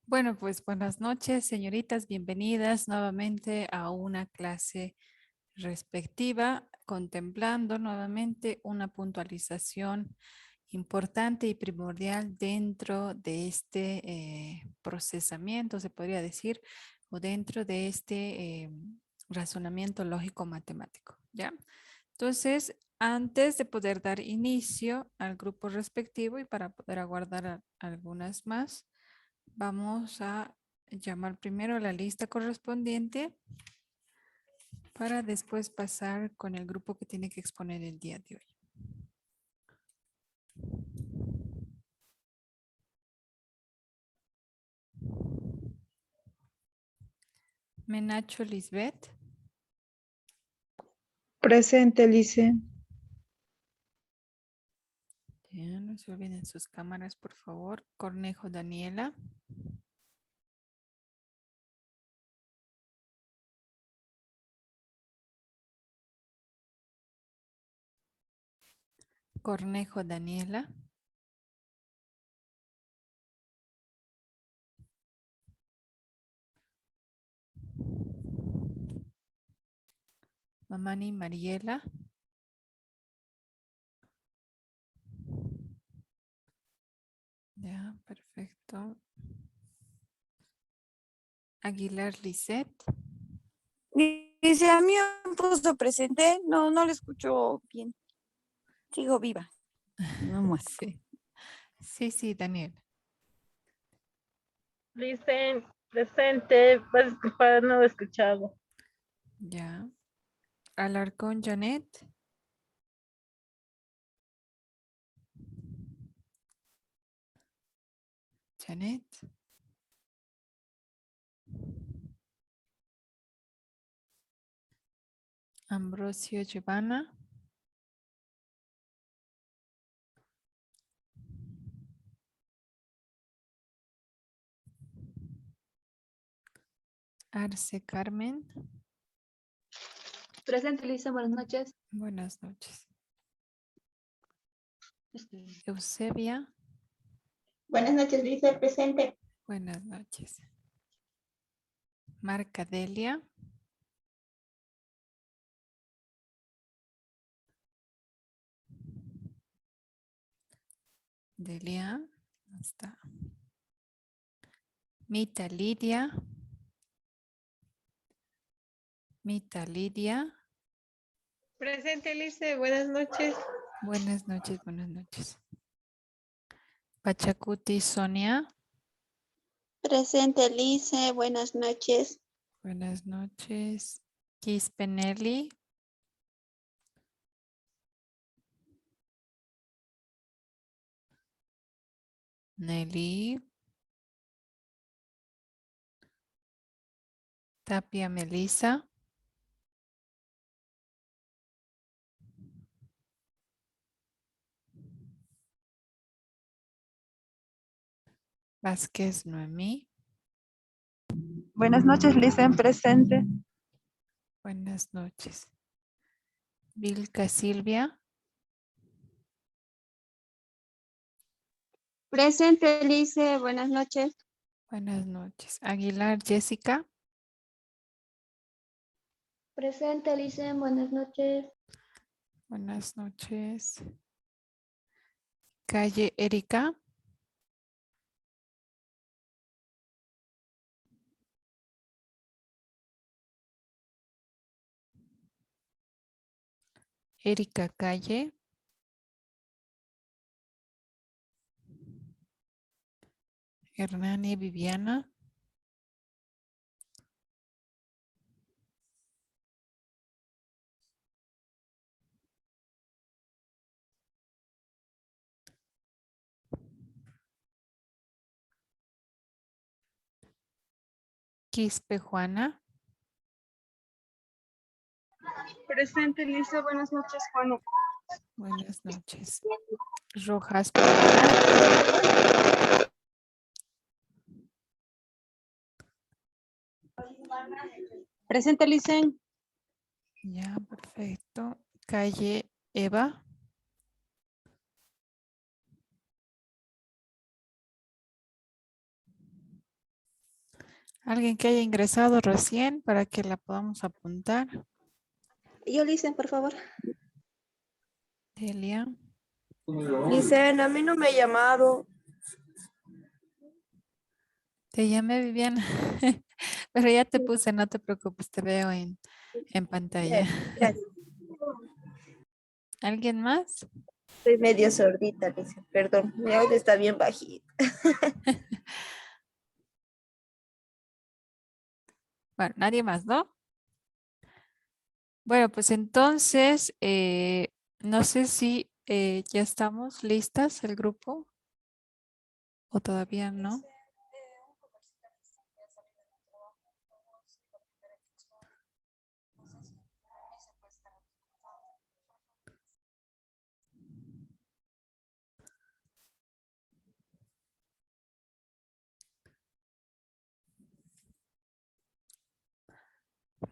Bueno, pues buenas noches, señoritas. Bienvenidas nuevamente a una clase respectiva, contemplando nuevamente una puntualización importante y primordial dentro de este procesamiento, se podría decir, o dentro de este razonamiento lógico matemático, ¿ya? Entonces, antes de poder dar inicio al grupo respectivo y para poder aguardar algunas más, vamos a llamar primero la lista correspondiente para después pasar con el grupo que tiene que exponer el día de hoy. Menacho Lisbeth. Presente, Lice. Ya, no se olviden sus cámaras, por favor. Cornejo Daniela. Cornejo Daniela. Mamani Mariela. Ya, perfecto. Aguilar Lisette. Dice, a mí me puso presente, no lo escucho bien. Sigo viva. No muero. Sí. Sí, Daniel. Dicen presente, pues disculpar, no lo he escuchado. Ya. Alarcón Janet. Janet. Ambrosio Giovanna. Arce Carmen. Presente, Lisa, buenas noches. Buenas noches. Eusebia. Buenas noches, Lice, presente. Buenas noches. Marca Delia. Delia. ¿Dónde está? Mita Lidia. Mita Lidia. Presente, Lice. Buenas noches. Buenas noches, buenas noches. Pachacuti Sonia. Presente, Lice, buenas noches. Buenas noches. Quispenelli. Nelly. Tapia Melissa. Vázquez Noemí. Buenas noches, Lice, presente. Buenas noches. Vilca Silvia. Presente, Lice, buenas noches. Buenas noches. Aguilar Jessica. Presente, Lice, buenas noches. Buenas noches. Calle Erika. Erika Calle. Hernani Viviana. Quispe Juana. Presente, Lice, buenas noches, Juana. Buenas noches. Rojas Paola. Presente, Lice. Ya, perfecto. Calle Eva. Alguien que haya ingresado recién para que la podamos apuntar. Yo, Lisa, por favor. Delia. Dicen, a mí no me ha llamado. Te llamé, Viviana. Pero ya te puse, no te preocupes, te veo en pantalla. Gracias. ¿Alguien más? Estoy medio sordita, dice. Perdón, mi audio está bien bajito. Bueno, nadie más, ¿no? Bueno, pues entonces, no sé si ya estamos listas el grupo o todavía no.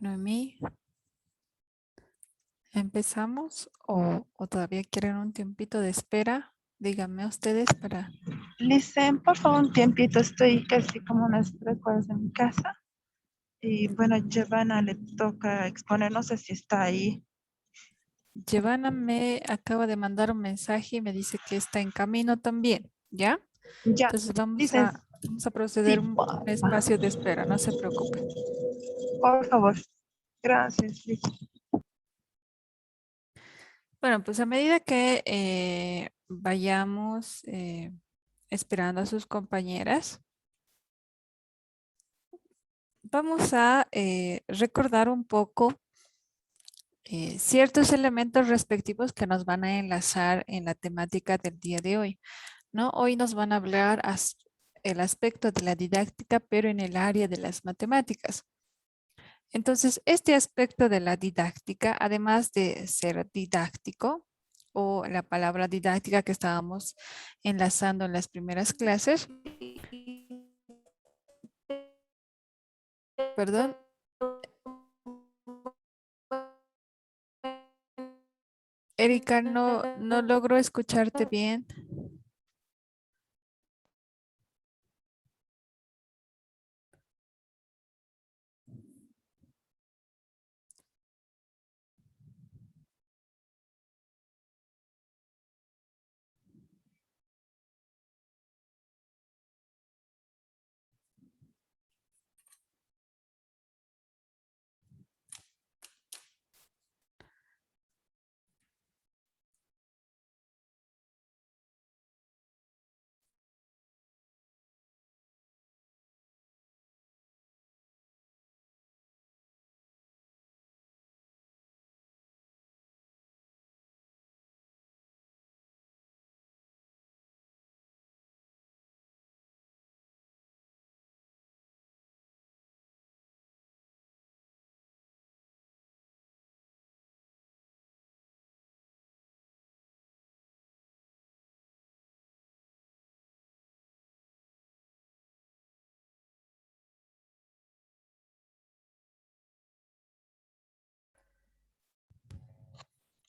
Noemí, ¿empezamos o todavía quieren un tiempito de espera? Díganme ustedes para... Listen, por favor, un tiempito, estoy casi como unas 3 horas en mi casa. Y bueno, Giovanna le toca exponer, no sé si está ahí. Giovanna me acaba de mandar un mensaje y me dice que está en camino también, ¿ya? Ya, Entonces vamos dicen, a sí, proceder un por espacio de espera, no se preocupe. favor. Gracias, Listen. Bueno, pues a medida que vayamos esperando a sus compañeras, vamos a recordar un poco ciertos elementos respectivos que nos van a enlazar en la temática del día de hoy, ¿no? Hoy nos van a hablar el aspecto de la didáctica, pero en el área de las matemáticas. Entonces, este aspecto de la didáctica, además de ser didáctico, o la palabra didáctica que estábamos enlazando en las primeras clases, perdón, Erika, no logro escucharte bien.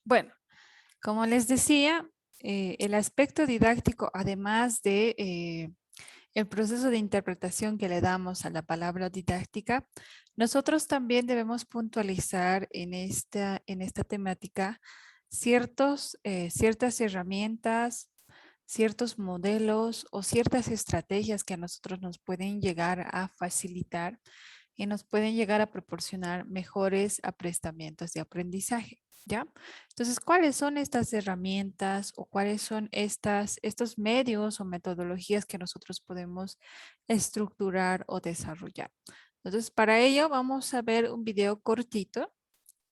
Bueno, como les decía, el aspecto didáctico, además de el proceso de interpretación que le damos a la palabra didáctica, nosotros también debemos puntualizar en esta temática ciertas herramientas, ciertos modelos o ciertas estrategias que a nosotros nos pueden llegar a facilitar y nos pueden llegar a proporcionar mejores aprestamientos de aprendizaje, ¿ya? Entonces, ¿cuáles son estas herramientas o cuáles son estos medios o metodologías que nosotros podemos estructurar o desarrollar? Entonces, para ello vamos a ver un video cortito,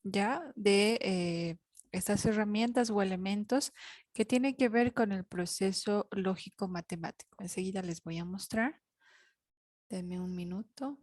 ¿ya? De estas herramientas o elementos que tienen que ver con el proceso lógico matemático. Enseguida les voy a mostrar. Denme un minuto.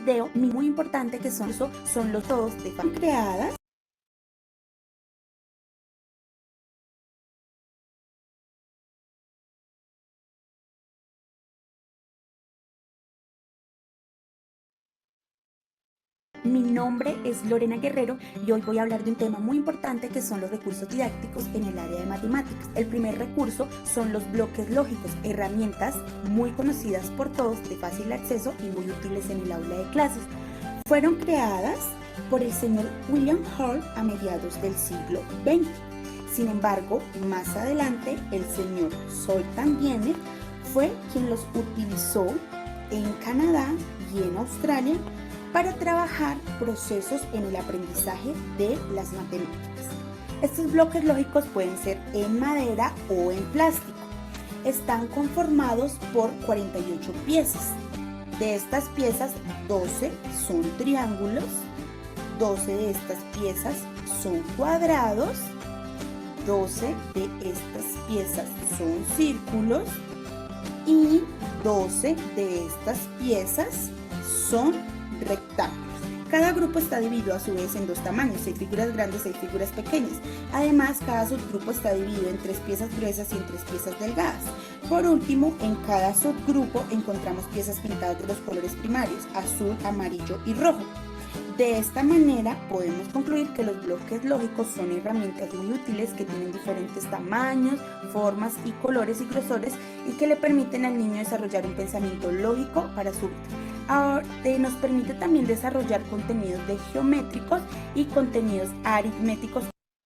video muy importante que son los todos de creadas. Mi nombre es Lorena Guerrero y hoy voy a hablar de un tema muy importante que son los recursos didácticos en el área de matemáticas. El primer recurso son los bloques lógicos, herramientas muy conocidas por todos, de fácil acceso y muy útiles en el aula de clases. Fueron creadas por el señor William Hall a mediados del siglo XX. Sin embargo, más adelante el señor Zoltán Biener fue quien los utilizó en Canadá y en Australia para trabajar procesos en el aprendizaje de las matemáticas. Estos bloques lógicos pueden ser en madera o en plástico. Están conformados por 48 piezas. De estas piezas, 12 son triángulos, 12 de estas piezas son cuadrados, 12 de estas piezas son círculos y 12 de estas piezas son rectángulos. Cada grupo está dividido a su vez en 2 tamaños, 6 figuras grandes, 6 figuras pequeñas. Además, cada subgrupo está dividido en 3 piezas gruesas y en 3 piezas delgadas. Por último, en cada subgrupo encontramos piezas pintadas de los colores primarios, azul, amarillo y rojo. De esta manera podemos concluir que los bloques lógicos son herramientas muy útiles que tienen diferentes tamaños, formas y colores y grosores y que le permiten al niño desarrollar un pensamiento lógico para su vida. Nos permite también desarrollar contenidos geométricos y contenidos aritméticos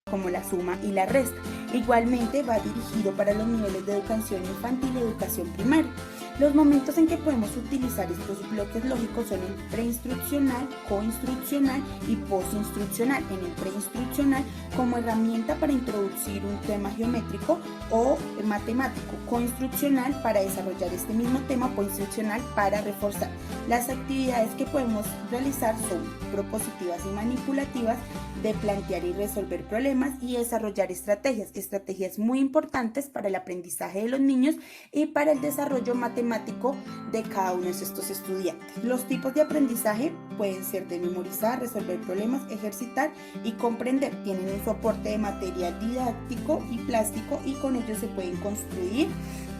como la suma y la resta. Igualmente va dirigido para los niveles de educación infantil y educación primaria. Los momentos en que podemos utilizar estos bloques lógicos son el preinstruccional, coinstruccional y postinstruccional. En el preinstruccional como herramienta para introducir un tema geométrico o matemático, coinstruccional para desarrollar este mismo tema, postinstruccional para reforzar. Las actividades que podemos realizar son propositivas y manipulativas, de plantear y resolver problemas y desarrollar estrategias muy importantes para el aprendizaje de los niños y para el desarrollo matemático de cada uno de estos estudiantes. Los tipos de aprendizaje pueden ser de memorizar, resolver problemas, ejercitar y comprender. Tienen un soporte de material didáctico y plástico y con ello se pueden construir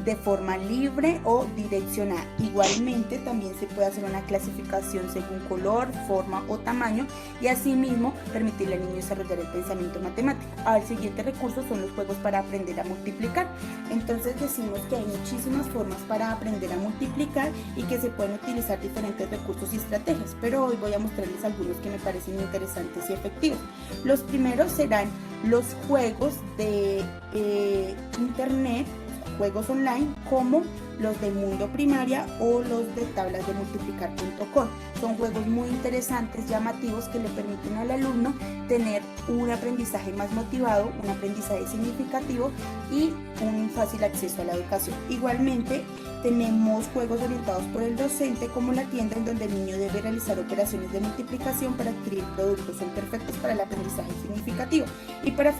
de forma libre o direccionada. Igualmente también se puede hacer una clasificación según color, forma o tamaño y asimismo permitirle al niño desarrollar el pensamiento matemático. El siguiente recurso son los juegos para aprender a multiplicar. Entonces decimos que hay muchísimas formas para aprender a multiplicar y que se pueden utilizar diferentes recursos y estrategias, pero hoy voy a mostrarles algunos que me parecen interesantes y efectivos. Los primeros serán los juegos de internet, juegos online como los de Mundo Primaria o los de tablas de multiplicar.com. Son juegos muy interesantes, llamativos, que le permiten al alumno tener un aprendizaje más motivado, un aprendizaje significativo y un fácil acceso a la educación. Igualmente tenemos juegos orientados por el docente como La Tienda, en donde el niño debe realizar operaciones de multiplicación para adquirir productos. Son perfectos para el aprendizaje significativo. Y para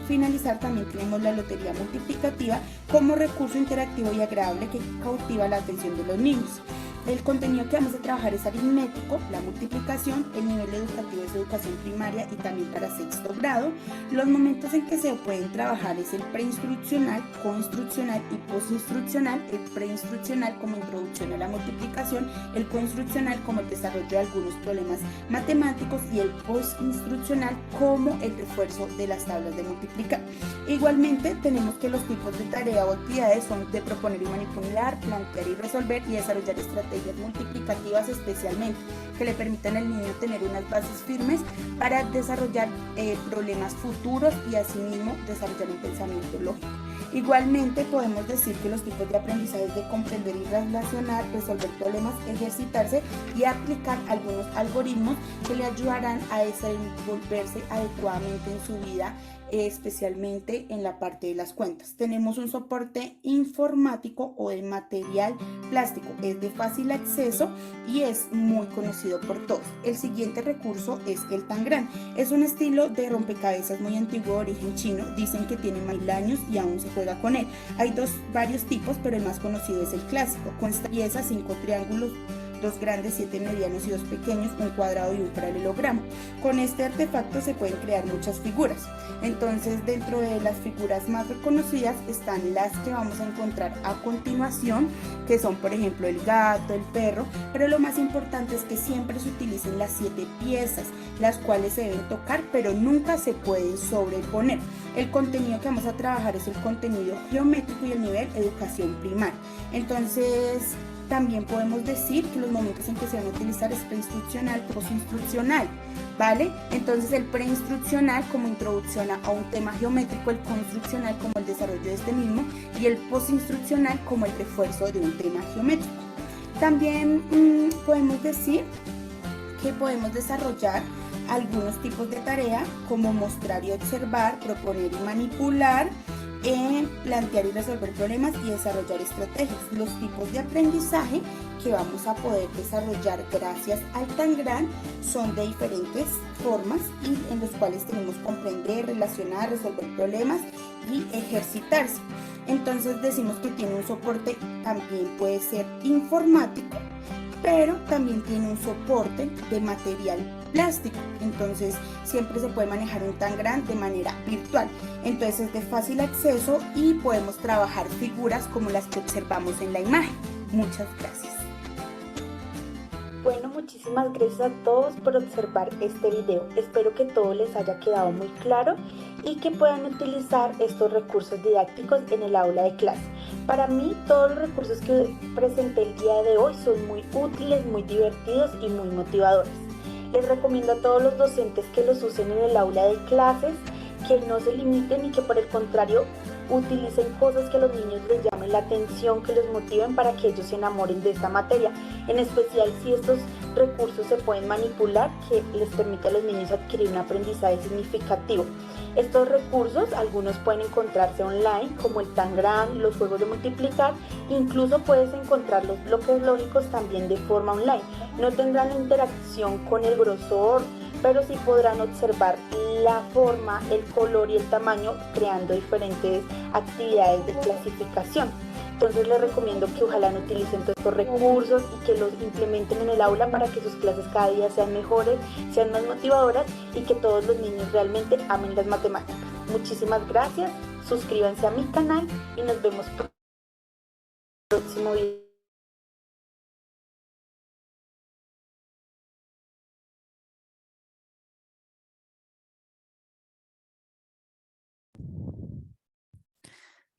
finalizar también tenemos la Lotería Multiplicativa como recurso interactivo y agradable que cautiva la atención de los niños. El contenido que vamos a trabajar es aritmético, la multiplicación, el nivel educativo es educación primaria y también para sexto grado. Los momentos en que se pueden trabajar es el preinstruccional, coinstruccional y postinstruccional. El preinstruccional como introducción a la multiplicación, el coinstruccional como el desarrollo de algunos problemas matemáticos y el postinstruccional como el refuerzo de las tablas de multiplicar. Igualmente tenemos que los tipos de tarea o actividades son de proponer y manipular, plantear y resolver y desarrollar estrategias multiplicativas especialmente que le permitan al niño tener unas bases firmes para desarrollar problemas futuros y asimismo desarrollar un pensamiento lógico. Igualmente podemos decir que los tipos de aprendizaje es de comprender y relacionar, resolver problemas, ejercitarse y aplicar algunos algoritmos que le ayudarán a desenvolverse adecuadamente en su vida, especialmente en la parte de las cuentas. Tenemos un soporte informático o de material plástico, es de fácil acceso y es muy conocido por todos. El siguiente recurso es el Tangram. Es un estilo de rompecabezas muy antiguo de origen chino, dicen que tiene 1000 años y aún se juega con él. Hay varios tipos, pero el más conocido es el clásico. Con esta pieza, 5 triángulos 2 grandes, 7 medianos y 2 pequeños, un cuadrado y un paralelogramo. Con este artefacto se pueden crear muchas figuras. Entonces, dentro de las figuras más reconocidas están las que vamos a encontrar a continuación, que son, por ejemplo, el gato, el perro, pero lo más importante es que siempre se utilicen las 7 piezas, las cuales se deben tocar, pero nunca se pueden sobreponer. El contenido que vamos a trabajar es el contenido geométrico y el nivel educación primaria. Entonces, también podemos decir que los momentos en que se van a utilizar es preinstruccional, postinstruccional, ¿vale? Entonces el preinstruccional como introducción a un tema geométrico, el construccional como el desarrollo de este mismo y el postinstruccional como el refuerzo de un tema geométrico. También podemos decir que podemos desarrollar algunos tipos de tarea como mostrar y observar, proponer y manipular, plantear y resolver problemas y desarrollar estrategias. Los tipos de aprendizaje que vamos a poder desarrollar gracias al Tangram son de diferentes formas y en los cuales tenemos que comprender, relacionar, resolver problemas y ejercitarse. Entonces decimos que tiene un soporte, también puede ser informático, pero también tiene un soporte de material plástico. Entonces siempre se puede manejar un Tangram de manera virtual. Entonces es de fácil acceso y podemos trabajar figuras como las que observamos en la imagen. Muchas gracias. Bueno, muchísimas gracias a todos por observar este video. Espero que todo les haya quedado muy claro y que puedan utilizar estos recursos didácticos en el aula de clase. Para mí, todos los recursos que presenté el día de hoy son muy útiles, muy divertidos y muy motivadores. Les recomiendo a todos los docentes que los usen en el aula de clases, que no se limiten y que por el contrario utilicen cosas que a los niños les llamen la atención, que los motiven para que ellos se enamoren de esta materia, en especial si estos recursos se pueden manipular, que les permite a los niños adquirir un aprendizaje significativo. Estos recursos, algunos pueden encontrarse online, como el Tangram, los juegos de multiplicar, incluso puedes encontrar los bloques lógicos también de forma online. No tendrán interacción con el grosor, pero sí podrán observar la forma, el color y el tamaño, creando diferentes actividades de clasificación. Entonces les recomiendo que ojalá no utilicen todos estos recursos y que los implementen en el aula para que sus clases cada día sean mejores, sean más motivadoras y que todos los niños realmente amen las matemáticas. Muchísimas gracias, suscríbanse a mi canal y nos vemos en el próximo video.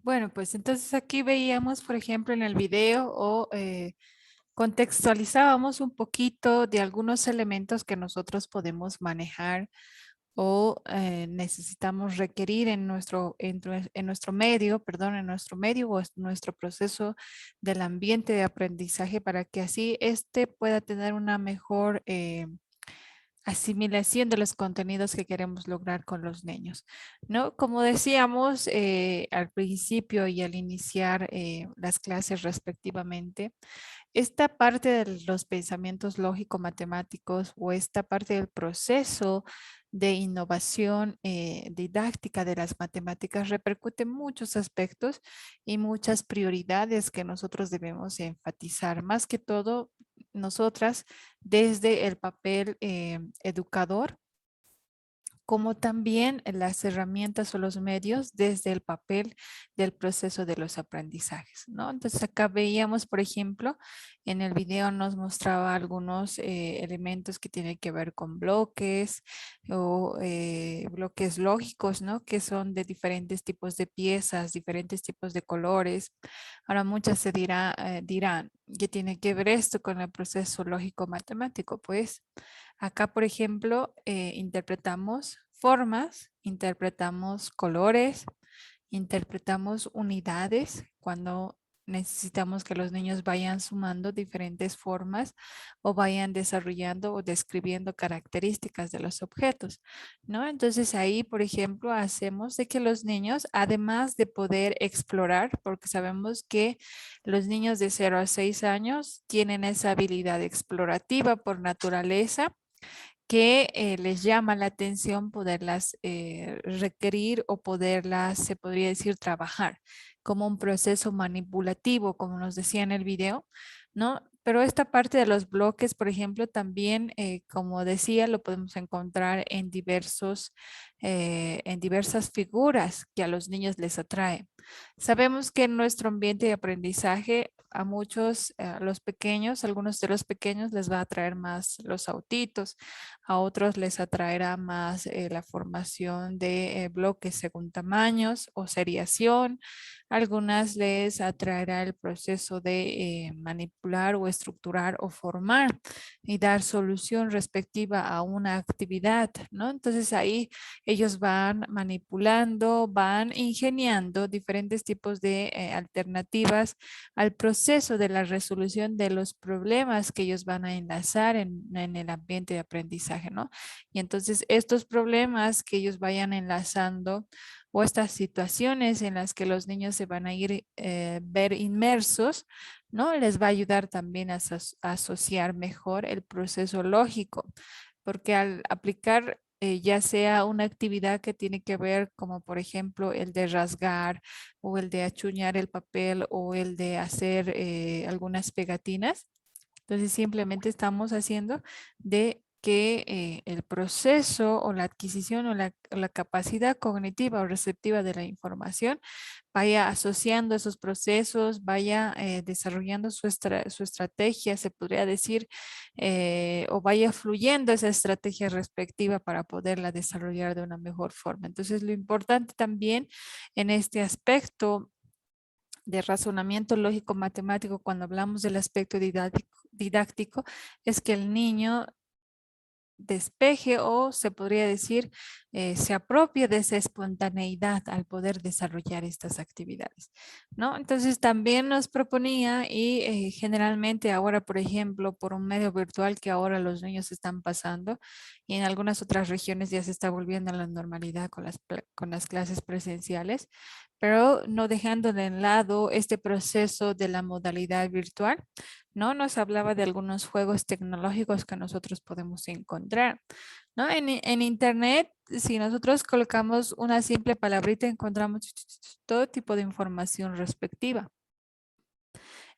Bueno, pues entonces aquí veíamos, por ejemplo, en el video contextualizábamos un poquito de algunos elementos que nosotros podemos manejar o necesitamos requerir en nuestro medio, en nuestro medio o en nuestro proceso del ambiente de aprendizaje para que así pueda tener una mejor asimilación de los contenidos que queremos lograr con los niños, ¿no? Como decíamos al principio y al iniciar las clases respectivamente, esta parte de los pensamientos lógico-matemáticos o esta parte del proceso de innovación didáctica de las matemáticas repercute en muchos aspectos y muchas prioridades que nosotros debemos enfatizar, más que todo nosotras desde el papel educador, como también las herramientas o los medios desde el papel del proceso de los aprendizajes, ¿no? Entonces acá veíamos, por ejemplo, en el video nos mostraba algunos elementos que tienen que ver con bloques o bloques lógicos, ¿no? Que son de diferentes tipos de piezas, diferentes tipos de colores. Ahora muchas se dirán, ¿qué tiene que ver esto con el proceso lógico matemático? Pues acá, por ejemplo, interpretamos formas, interpretamos colores, interpretamos unidades cuando necesitamos que los niños vayan sumando diferentes formas o vayan desarrollando o describiendo características de los objetos, ¿no? Entonces ahí, por ejemplo, hacemos de que los niños, además de poder explorar, porque sabemos que los niños de 0 a 6 años tienen esa habilidad explorativa por naturaleza, que les llama la atención poderlas requerir o poderlas, se podría decir, trabajar como un proceso manipulativo, como nos decía en el video, ¿no? Pero esta parte de los bloques, por ejemplo, también, como decía, lo podemos encontrar en diversas figuras que a los niños les atraen. Sabemos que en nuestro ambiente de aprendizaje a muchos, a los pequeños, algunos de los pequeños les va a atraer más los autitos, a otros les atraerá más la formación de bloques según tamaños o seriación. Algunas les atraerá el proceso de manipular o estructurar o formar y dar solución respectiva a una actividad, ¿no? Entonces ahí ellos van manipulando, van ingeniando diferentes tipos de alternativas al proceso de la resolución de los problemas que ellos van a enlazar en el ambiente de aprendizaje, ¿no? Y entonces estos problemas que ellos vayan enlazando o estas situaciones en las que los niños se van a ir ver inmersos, ¿no? Les va a ayudar también a asociar mejor el proceso lógico, porque al aplicar ya sea una actividad que tiene que ver como por ejemplo el de rasgar o el de achuñar el papel o el de hacer algunas pegatinas, entonces simplemente estamos haciendo de que el proceso o la adquisición o la capacidad cognitiva o receptiva de la información vaya asociando esos procesos, vaya desarrollando su estrategia, se podría decir, o vaya fluyendo esa estrategia respectiva para poderla desarrollar de una mejor forma. Entonces, lo importante también en este aspecto de razonamiento lógico matemático, cuando hablamos del aspecto didáctico, es que el niño despeje o se podría decir se apropie de esa espontaneidad al poder desarrollar estas actividades, ¿no? Entonces también nos proponía y generalmente ahora, por ejemplo, por un medio virtual que ahora los niños están pasando y en algunas otras regiones ya se está volviendo a la normalidad con las clases presenciales, pero no dejando de lado este proceso de la modalidad virtual, ¿no? Nos hablaba de algunos juegos tecnológicos que nosotros podemos encontrar, ¿no? En internet, si nosotros colocamos una simple palabrita, encontramos todo tipo de información respectiva.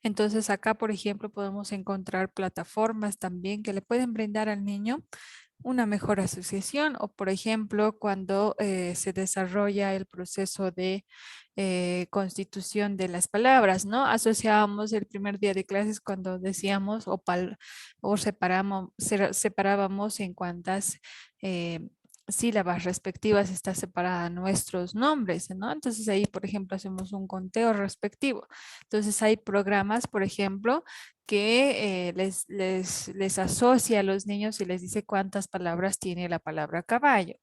Entonces acá, por ejemplo, podemos encontrar plataformas también que le pueden brindar al niño una mejor asociación o, por ejemplo, cuando se desarrolla el proceso de constitución de las palabras, ¿no? Asociábamos el primer día de clases cuando decíamos o separábamos en cuántas sílabas respectivas está separada nuestros nombres, ¿no? Entonces ahí, por ejemplo, hacemos un conteo respectivo. Entonces hay programas, por ejemplo, que les asocia a los niños y les dice cuántas palabras tiene la palabra caballo,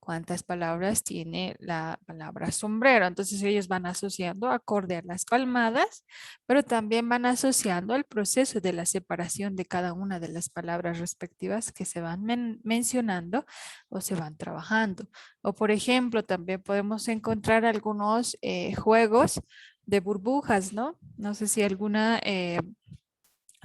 cuántas palabras tiene la palabra sombrero. Entonces ellos van asociando acorde a las palmadas, pero también van asociando al proceso de la separación de cada una de las palabras respectivas que se van mencionando o se van trabajando. O por ejemplo, también podemos encontrar algunos juegos de burbujas, ¿no? No sé si alguna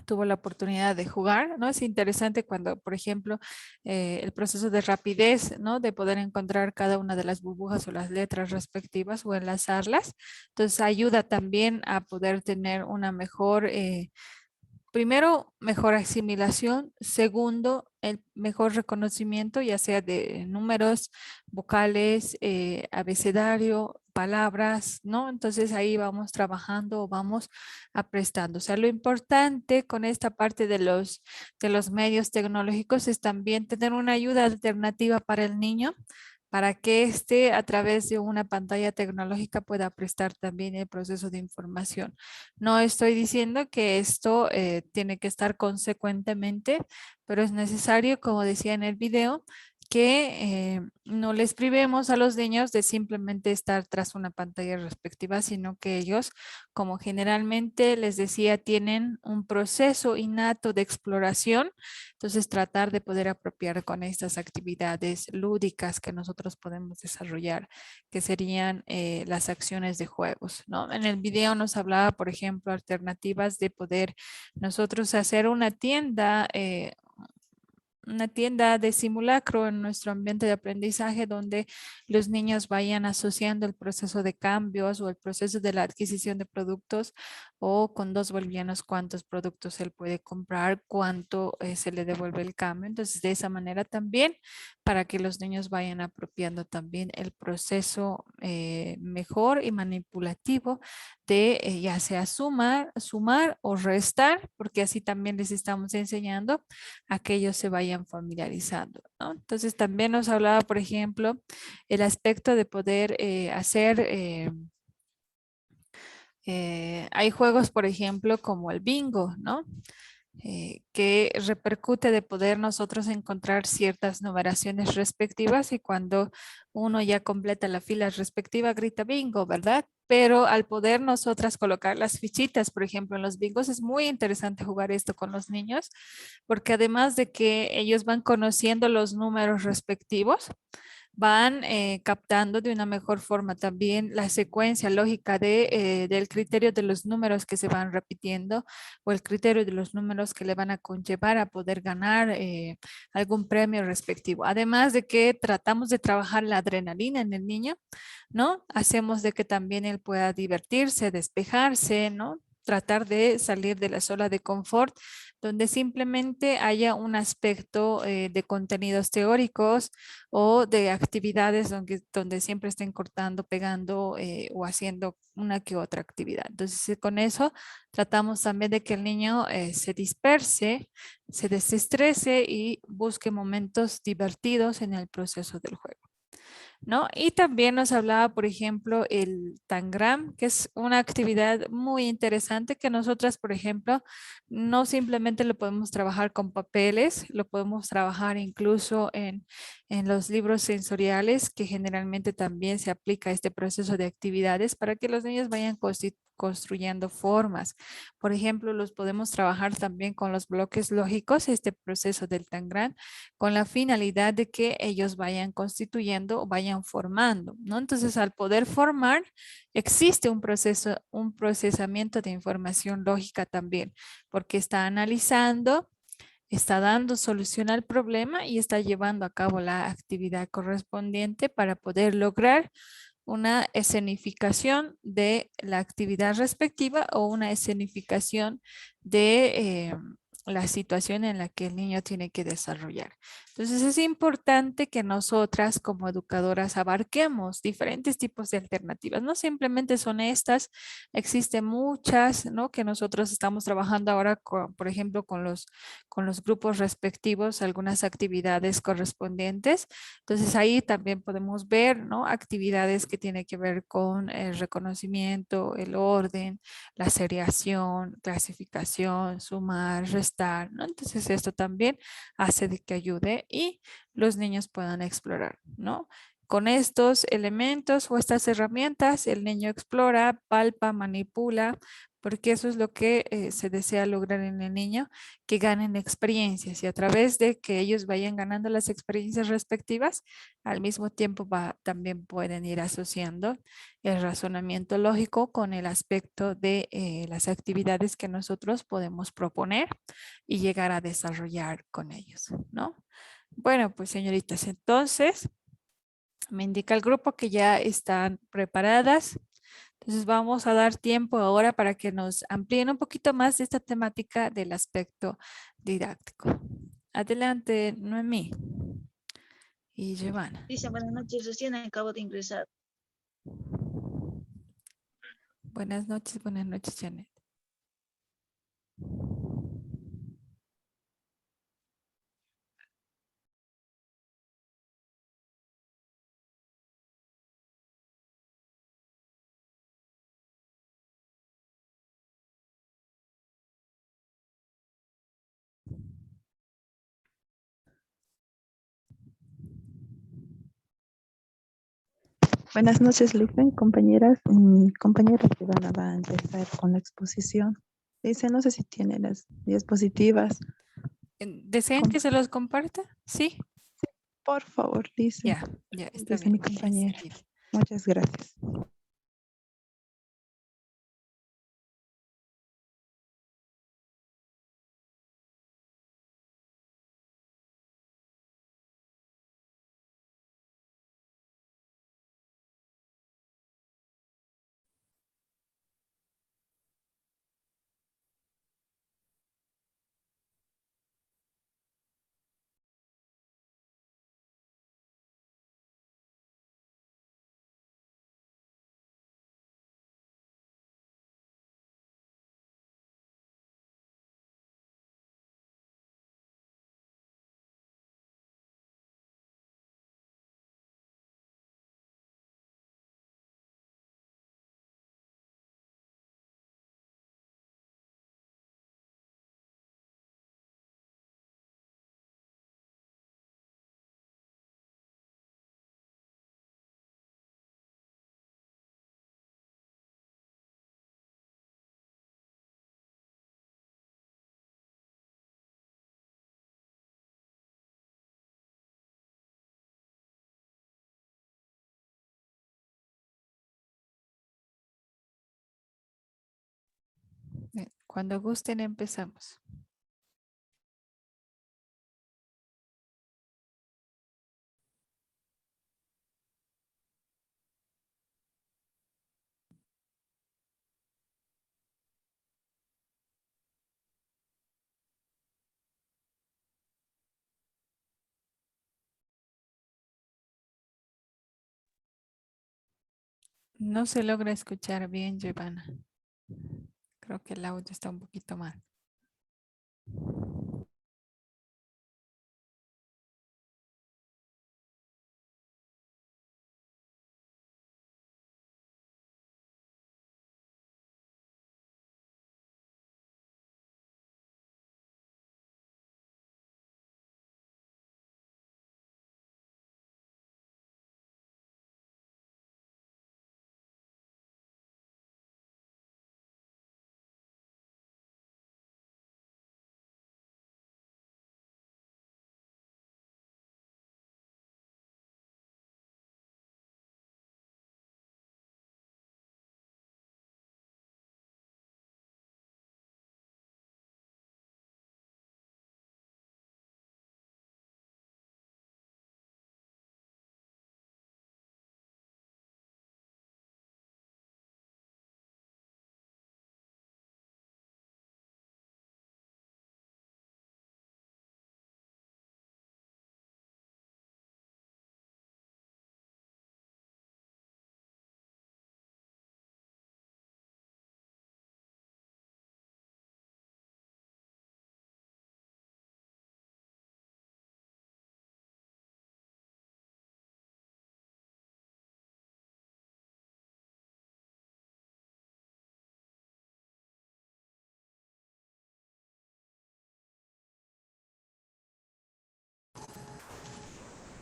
tuvo la oportunidad de jugar, ¿no? Es interesante cuando, por ejemplo, el proceso de rapidez, ¿no? De poder encontrar cada una de las burbujas o las letras respectivas o enlazarlas. Entonces ayuda también a poder tener una mejor, primero, mejor asimilación. Segundo, el mejor reconocimiento, ya sea de números, vocales, abecedario, palabras, ¿no? Entonces ahí vamos trabajando o vamos aprestando. O sea, lo importante con esta parte de los medios tecnológicos es también tener una ayuda alternativa para el niño, para que éste a través de una pantalla tecnológica pueda prestar también el proceso de información. No estoy diciendo que esto tiene que estar consecuentemente, pero es necesario, como decía en el video, que no les privemos a los niños de simplemente estar tras una pantalla respectiva, sino que ellos, como generalmente les decía, tienen un proceso innato de exploración. Entonces, tratar de poder apropiar con estas actividades lúdicas que nosotros podemos desarrollar, que serían las acciones de juegos, ¿no? En el video nos hablaba, por ejemplo, alternativas de poder nosotros hacer una tienda, una tienda de simulacro en nuestro ambiente de aprendizaje donde los niños vayan asociando el proceso de cambios o el proceso de la adquisición de productos o con 2 bolivianos cuántos productos él puede comprar, cuánto se le devuelve el cambio. Entonces, de esa manera también para que los niños vayan apropiando también el proceso mejor y manipulativo de ya sea sumar o restar, porque así también les estamos enseñando a que ellos se vayan familiarizando, ¿no? Entonces también nos hablaba, por ejemplo, el aspecto de poder hacer, hay juegos, por ejemplo, como el bingo, ¿no? Que repercute de poder nosotros encontrar ciertas numeraciones respectivas y cuando uno ya completa la fila respectiva grita bingo, ¿verdad? Pero al poder nosotras colocar las fichitas, por ejemplo, en los bingos, es muy interesante jugar esto con los niños, porque además de que ellos van conociendo los números respectivos, van captando de una mejor forma también la secuencia lógica del criterio de los números que se van repitiendo o el criterio de los números que le van a conllevar a poder ganar algún premio respectivo. Además de que tratamos de trabajar la adrenalina en el niño, ¿no? Hacemos de que también él pueda divertirse, despejarse, ¿no? Tratar de salir de la zona de confort, donde simplemente haya un aspecto de contenidos teóricos o de actividades donde siempre estén cortando, pegando o haciendo una que otra actividad. Entonces, con eso tratamos también de que el niño se disperse, se desestrese y busque momentos divertidos en el proceso del juego, ¿no? Y también nos hablaba, por ejemplo, el Tangram, que es una actividad muy interesante que nosotras, por ejemplo, no simplemente lo podemos trabajar con papeles, lo podemos trabajar incluso en los libros sensoriales, que generalmente también se aplica este proceso de actividades para que los niños vayan construyendo formas. Por ejemplo, los podemos trabajar también con los bloques lógicos, este proceso del Tangram, con la finalidad de que ellos vayan constituyendo o vayan formando, ¿no? Entonces, al poder formar, existe un proceso, un procesamiento de información lógica también, porque está analizando, está dando solución al problema y está llevando a cabo la actividad correspondiente para poder lograr una escenificación de la actividad respectiva o una escenificación de la situación en la que el niño tiene que desarrollar. Entonces es importante que nosotras como educadoras abarquemos diferentes tipos de alternativas. No simplemente son estas, existen muchas, ¿no? Que nosotros estamos trabajando ahora, por ejemplo, con los grupos respectivos, algunas actividades correspondientes. Entonces ahí también podemos ver, ¿no? Actividades que tienen que ver con el reconocimiento, el orden, la seriación, clasificación, sumar, restar, ¿no? Entonces esto también hace de que ayude y los niños puedan explorar, ¿no? Con estos elementos o estas herramientas, el niño explora, palpa, manipula, porque eso es lo que se desea lograr en el niño, que ganen experiencias y a través de que ellos vayan ganando las experiencias respectivas, al mismo tiempo también pueden ir asociando el razonamiento lógico con el aspecto de las actividades que nosotros podemos proponer y llegar a desarrollar con ellos, ¿no? Bueno, pues señoritas, entonces me indica el grupo que ya están preparadas. Entonces vamos a dar tiempo ahora para que nos amplíen un poquito más de esta temática del aspecto didáctico. Adelante, Noemí y Giovanna. Dice, buenas noches, recién acabo de ingresar. Buenas noches, Janet. Buenas noches, Lifen, compañeras. Mi compañera Ivana va a empezar con la exposición. Dice, no sé si tiene las diapositivas. ¿Desean que se los comparta? Sí. Por favor, dice. Ya, está Dice bien. mi compañera. Muchas gracias. Cuando gusten empezamos. No se logra escuchar bien, Giovanna. Creo que el audio está un poquito mal.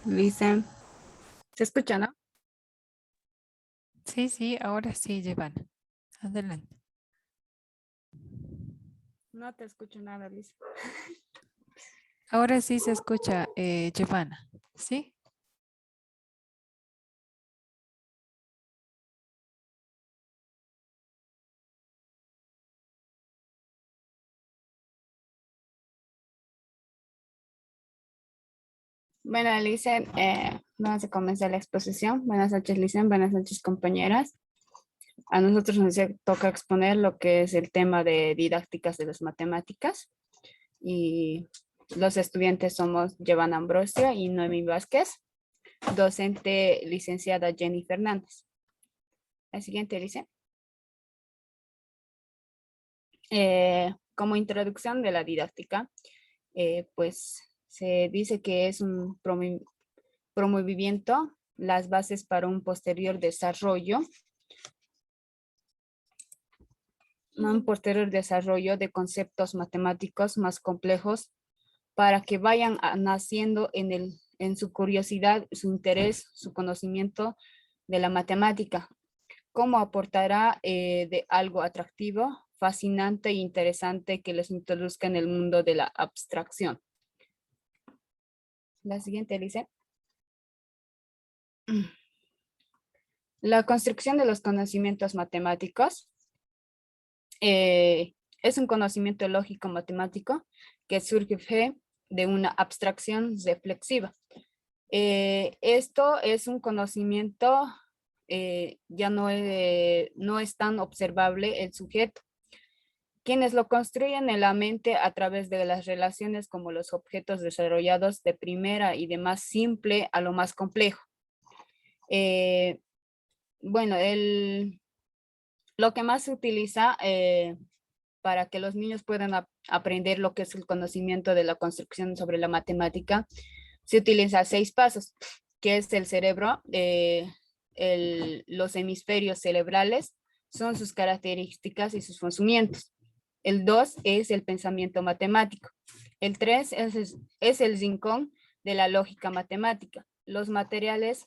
Listen, ¿se escucha, no? Sí, ahora sí, Giovanna. Adelante. No te escucho nada, Lisa. Ahora sí se escucha, Giovanna. ¿Sí? Bueno, Lisa, vamos a comenzar la exposición. Buenas noches, Lisa. Buenas noches, compañeras. A nosotros nos toca exponer lo que es el tema de didácticas de las matemáticas. Y los estudiantes somos Giovanna Ambrosio y Noemi Vázquez, docente licenciada Jenny Fernández. La siguiente, Lisa. Como introducción de la didáctica, pues se dice que es un promovimiento, las bases para un posterior desarrollo de conceptos matemáticos más complejos para que vayan naciendo en su curiosidad, su interés, su conocimiento de la matemática. Cómo aportará de algo atractivo, fascinante e interesante que les introduzca en el mundo de la abstracción. La siguiente, Elise. La construcción de los conocimientos matemáticos es un conocimiento lógico matemático que surge de una abstracción reflexiva. Esto es un conocimiento, ya no es tan observable el sujeto. Quienes lo construyen en la mente a través de las relaciones como los objetos desarrollados de primera y de más simple a lo más complejo. Bueno, lo que más se utiliza para que los niños puedan aprender lo que es el conocimiento de la construcción sobre la matemática, se utiliza 6 pasos, que es el cerebro, los hemisferios cerebrales, son sus características y sus funcionamientos. El 2 es el pensamiento matemático. El 3 es el rincón de la lógica matemática. Los materiales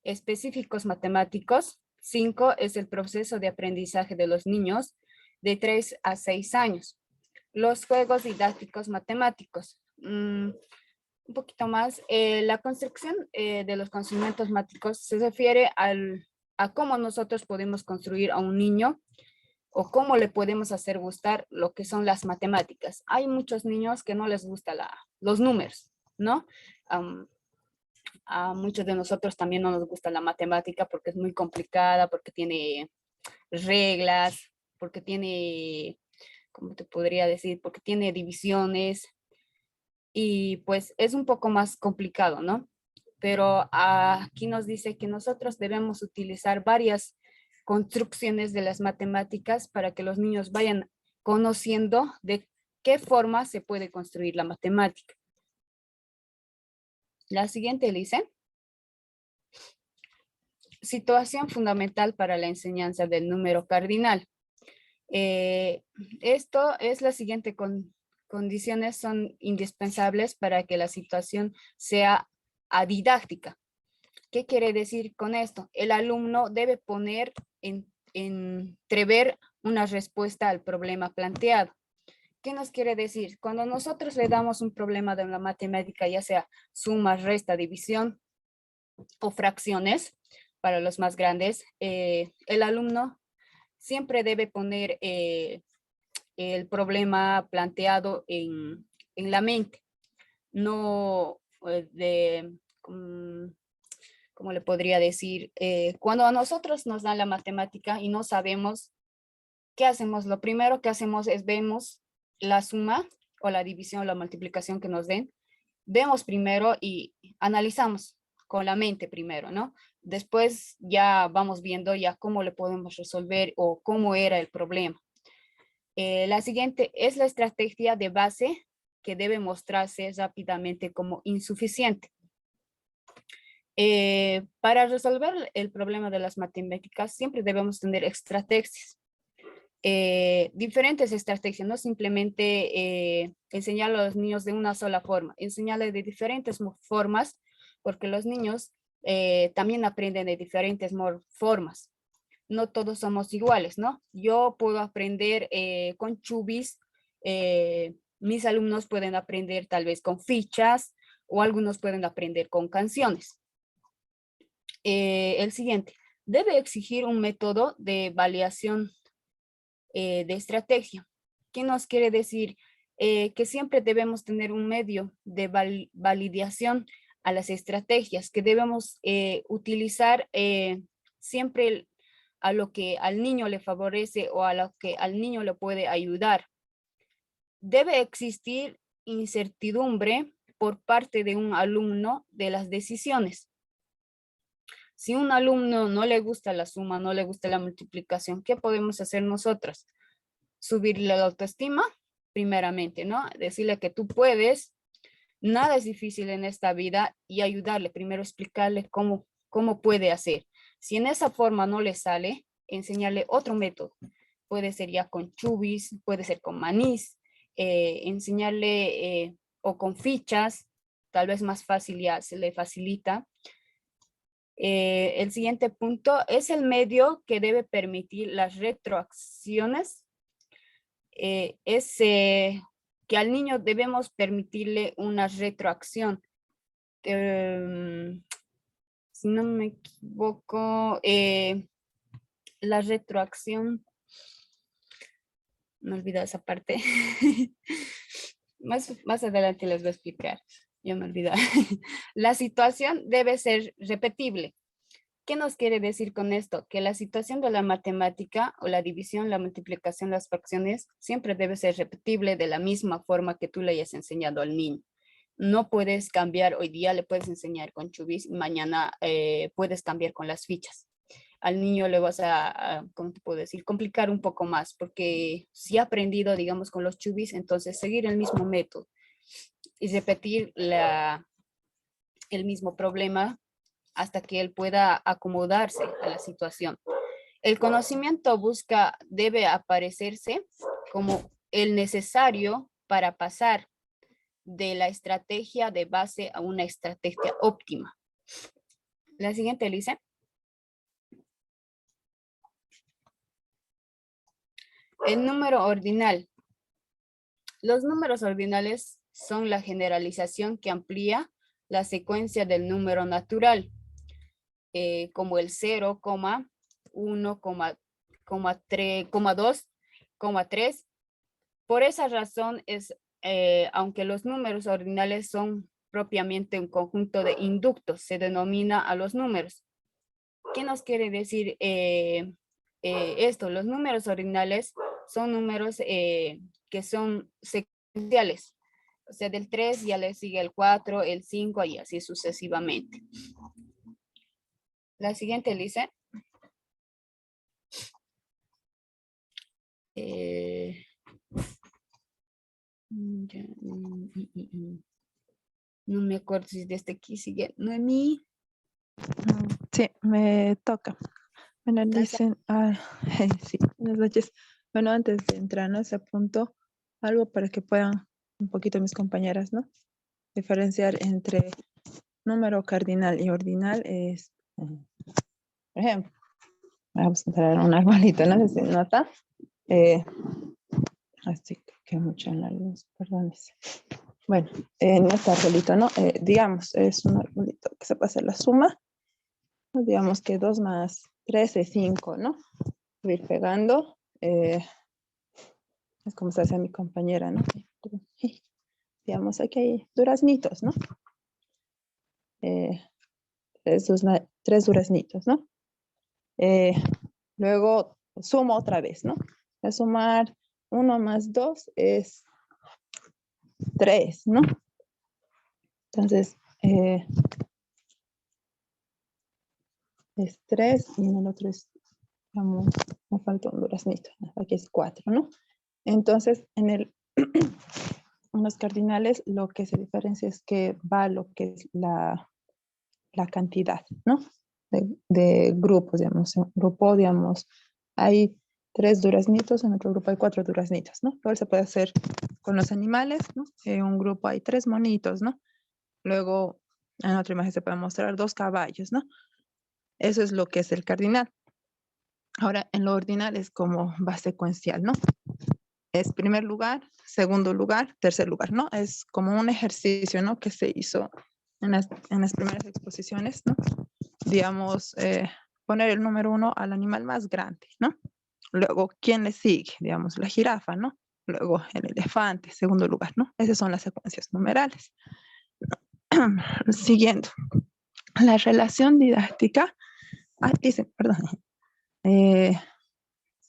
específicos matemáticos. 5 es el proceso de aprendizaje de los niños de 3 a 6 años. Los juegos didácticos matemáticos. Un poquito más. La construcción de los conocimientos matemáticos se refiere a cómo nosotros podemos construir a un niño o cómo le podemos hacer gustar lo que son las matemáticas. Hay muchos niños que no les gusta los números, ¿no? A muchos de nosotros también no nos gusta la matemática porque es muy complicada, porque tiene reglas, porque tiene, ¿cómo te podría decir? Porque tiene divisiones y pues es un poco más complicado, ¿no? Pero aquí nos dice que nosotros debemos utilizar varias construcciones de las matemáticas para que los niños vayan conociendo de qué forma se puede construir la matemática. La siguiente dice, situación fundamental para la enseñanza del número cardinal. Esto es la siguiente condiciones son indispensables para que la situación sea didáctica. ¿Qué quiere decir con esto? El alumno debe poner entrever una respuesta al problema planteado. ¿Qué nos quiere decir? Cuando nosotros le damos un problema de la matemática, ya sea suma, resta, división o fracciones, para los más grandes, el alumno siempre debe poner el problema planteado en la mente, no ¿cómo le podría decir? Cuando a nosotros nos dan la matemática y no sabemos qué hacemos, lo primero que hacemos es vemos la suma o la división o la multiplicación que nos den, vemos primero y analizamos con la mente primero, ¿no? Después ya vamos viendo ya cómo le podemos resolver o cómo era el problema. La siguiente es la estrategia de base que debe mostrarse rápidamente como insuficiente. Para resolver el problema de las matemáticas siempre debemos tener estrategias. Diferentes estrategias, no simplemente enseñarle a los niños de una sola forma, enseñarles de diferentes formas, porque los niños también aprenden de diferentes formas. No todos somos iguales, ¿no? Yo puedo aprender con chubis, mis alumnos pueden aprender tal vez con fichas, o algunos pueden aprender con canciones. El siguiente, debe exigir un método de validación de estrategia. ¿Qué nos quiere decir? Que siempre debemos tener un medio de validación a las estrategias, que debemos utilizar siempre a lo que al niño le favorece o a lo que al niño le puede ayudar. Debe existir incertidumbre por parte de un alumno de las decisiones. Si un alumno no le gusta la suma, no le gusta la multiplicación, ¿qué podemos hacer nosotros? Subirle la autoestima, primeramente, ¿no? Decirle que tú puedes, nada es difícil en esta vida y ayudarle, primero explicarle cómo puede hacer. Si en esa forma no le sale, enseñarle otro método. Puede ser ya con chubis, puede ser con manís, enseñarle o con fichas, tal vez más fácil ya se le facilita. El siguiente punto es el medio que debe permitir las retroacciones. Que al niño debemos permitirle una retroacción. Si no me equivoco, la retroacción, me olvidé esa parte. Más adelante les voy a explicar. Yo me olvidé. La situación debe ser repetible. ¿Qué nos quiere decir con esto? Que la situación de la matemática o la división, la multiplicación, las fracciones siempre debe ser repetible de la misma forma que tú le hayas enseñado al niño. No puedes cambiar, hoy día le puedes enseñar con chubis, mañana puedes cambiar con las fichas. Al niño le vas a, ¿cómo te puedo decir? Complicar un poco más, porque si ha aprendido, digamos, con los chubis, entonces seguir el mismo método y repetir el mismo problema hasta que él pueda acomodarse a la situación. El conocimiento debe aparecerse como el necesario para pasar de la estrategia de base a una estrategia óptima. La siguiente, Elise. El número ordinal. Los números ordinales son la generalización que amplía la secuencia del número natural, como el 0, 1, 2, 3. Por esa razón aunque los números ordinales son propiamente un conjunto de inductos, se denomina a los números. ¿Qué nos quiere decir esto? Los números ordinales son números que son secuenciales. O sea, del 3 ya le sigue el 4, el 5 y así sucesivamente. La siguiente, Lice. No me acuerdo si desde aquí sigue Noemí. Sí, me toca. Bueno, dicen, sí, buenas noches. Bueno, antes de entrar a ese punto, algo para que puedan un poquito mis compañeras, ¿no? Diferenciar entre número cardinal y ordinal es, por ejemplo, vamos a entrar a un arbolito, ¿no? Se nota. Así que mucho en la luz, perdones. Bueno, en este arbolito, ¿no? Digamos, es un arbolito que se pasa la suma. Digamos que 2 más 3 es 5, ¿no? Voy a ir pegando. Es como se hace a mi compañera, ¿no? Digamos, aquí hay duraznitos, ¿no? 3 duraznitos, ¿no? Luego sumo otra vez, ¿no? Voy a sumar 1 más 2 es 3, ¿no? Entonces, es 3 y en el otro es, digamos, me falta un duraznito. Aquí es 4, ¿no? Entonces, en los cardinales lo que se diferencia es que va lo que es la cantidad, ¿no? De grupos, digamos. En un grupo, digamos, hay 3 duraznitos, en otro grupo hay 4 duraznitos, ¿no? Igual se puede hacer con los animales, ¿no? En un grupo hay 3 monitos, ¿no? Luego, en otra imagen se puede mostrar 2 caballos, ¿no? Eso es lo que es el cardinal. Ahora, en lo ordinal es como va secuencial, ¿no? Es primer lugar, segundo lugar, tercer lugar, ¿no? Es como un ejercicio, ¿no? Que se hizo en las primeras exposiciones, ¿no? Digamos, poner el número 1 al animal más grande, ¿no? Luego, ¿quién le sigue? Digamos, la jirafa, ¿no? Luego, el elefante, segundo lugar, ¿no? Esas son las secuencias numerales. Siguiendo. La relación didáctica. Dice, perdón.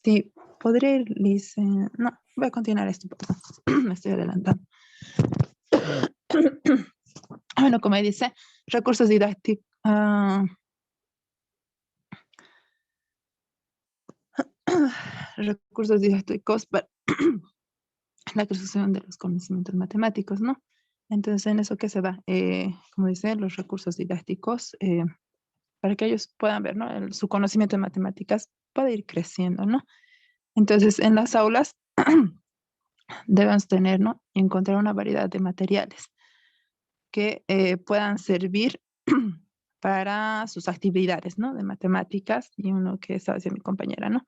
Sí, podría ir, dice, no, voy a continuar esto, perdón. Me estoy adelantando. Bueno, como dice, recursos didácticos. Recursos didácticos para la creación de los conocimientos matemáticos, ¿no? Entonces, en eso que se va, como dice, los recursos didácticos, para que ellos puedan ver, ¿no? Su conocimiento de matemáticas puede ir creciendo, ¿no? Entonces, en las aulas debemos tener, ¿no? Y encontrar una variedad de materiales que puedan servir para sus actividades, ¿no? De matemáticas, y uno que estaba haciendo mi compañera, ¿no?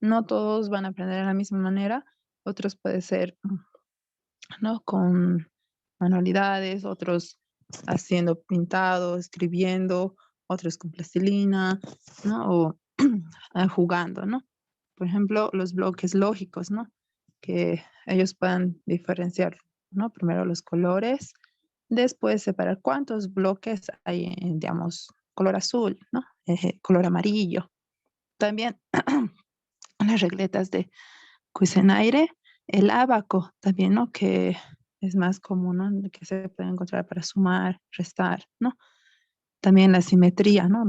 No todos van a aprender de la misma manera, otros puede ser, ¿no? Con manualidades, otros haciendo pintado, escribiendo, otros con plastilina, ¿no? O jugando, ¿no? Por ejemplo, los bloques lógicos, ¿no? Que ellos puedan diferenciar, ¿no? Primero los colores, después separar cuántos bloques hay en, digamos, color azul, ¿no? Color amarillo. También las regletas de Cuisenaire, el ábaco también, ¿no? Que es más común, ¿no? Que se puede encontrar para sumar, restar, ¿no? También la simetría, ¿no?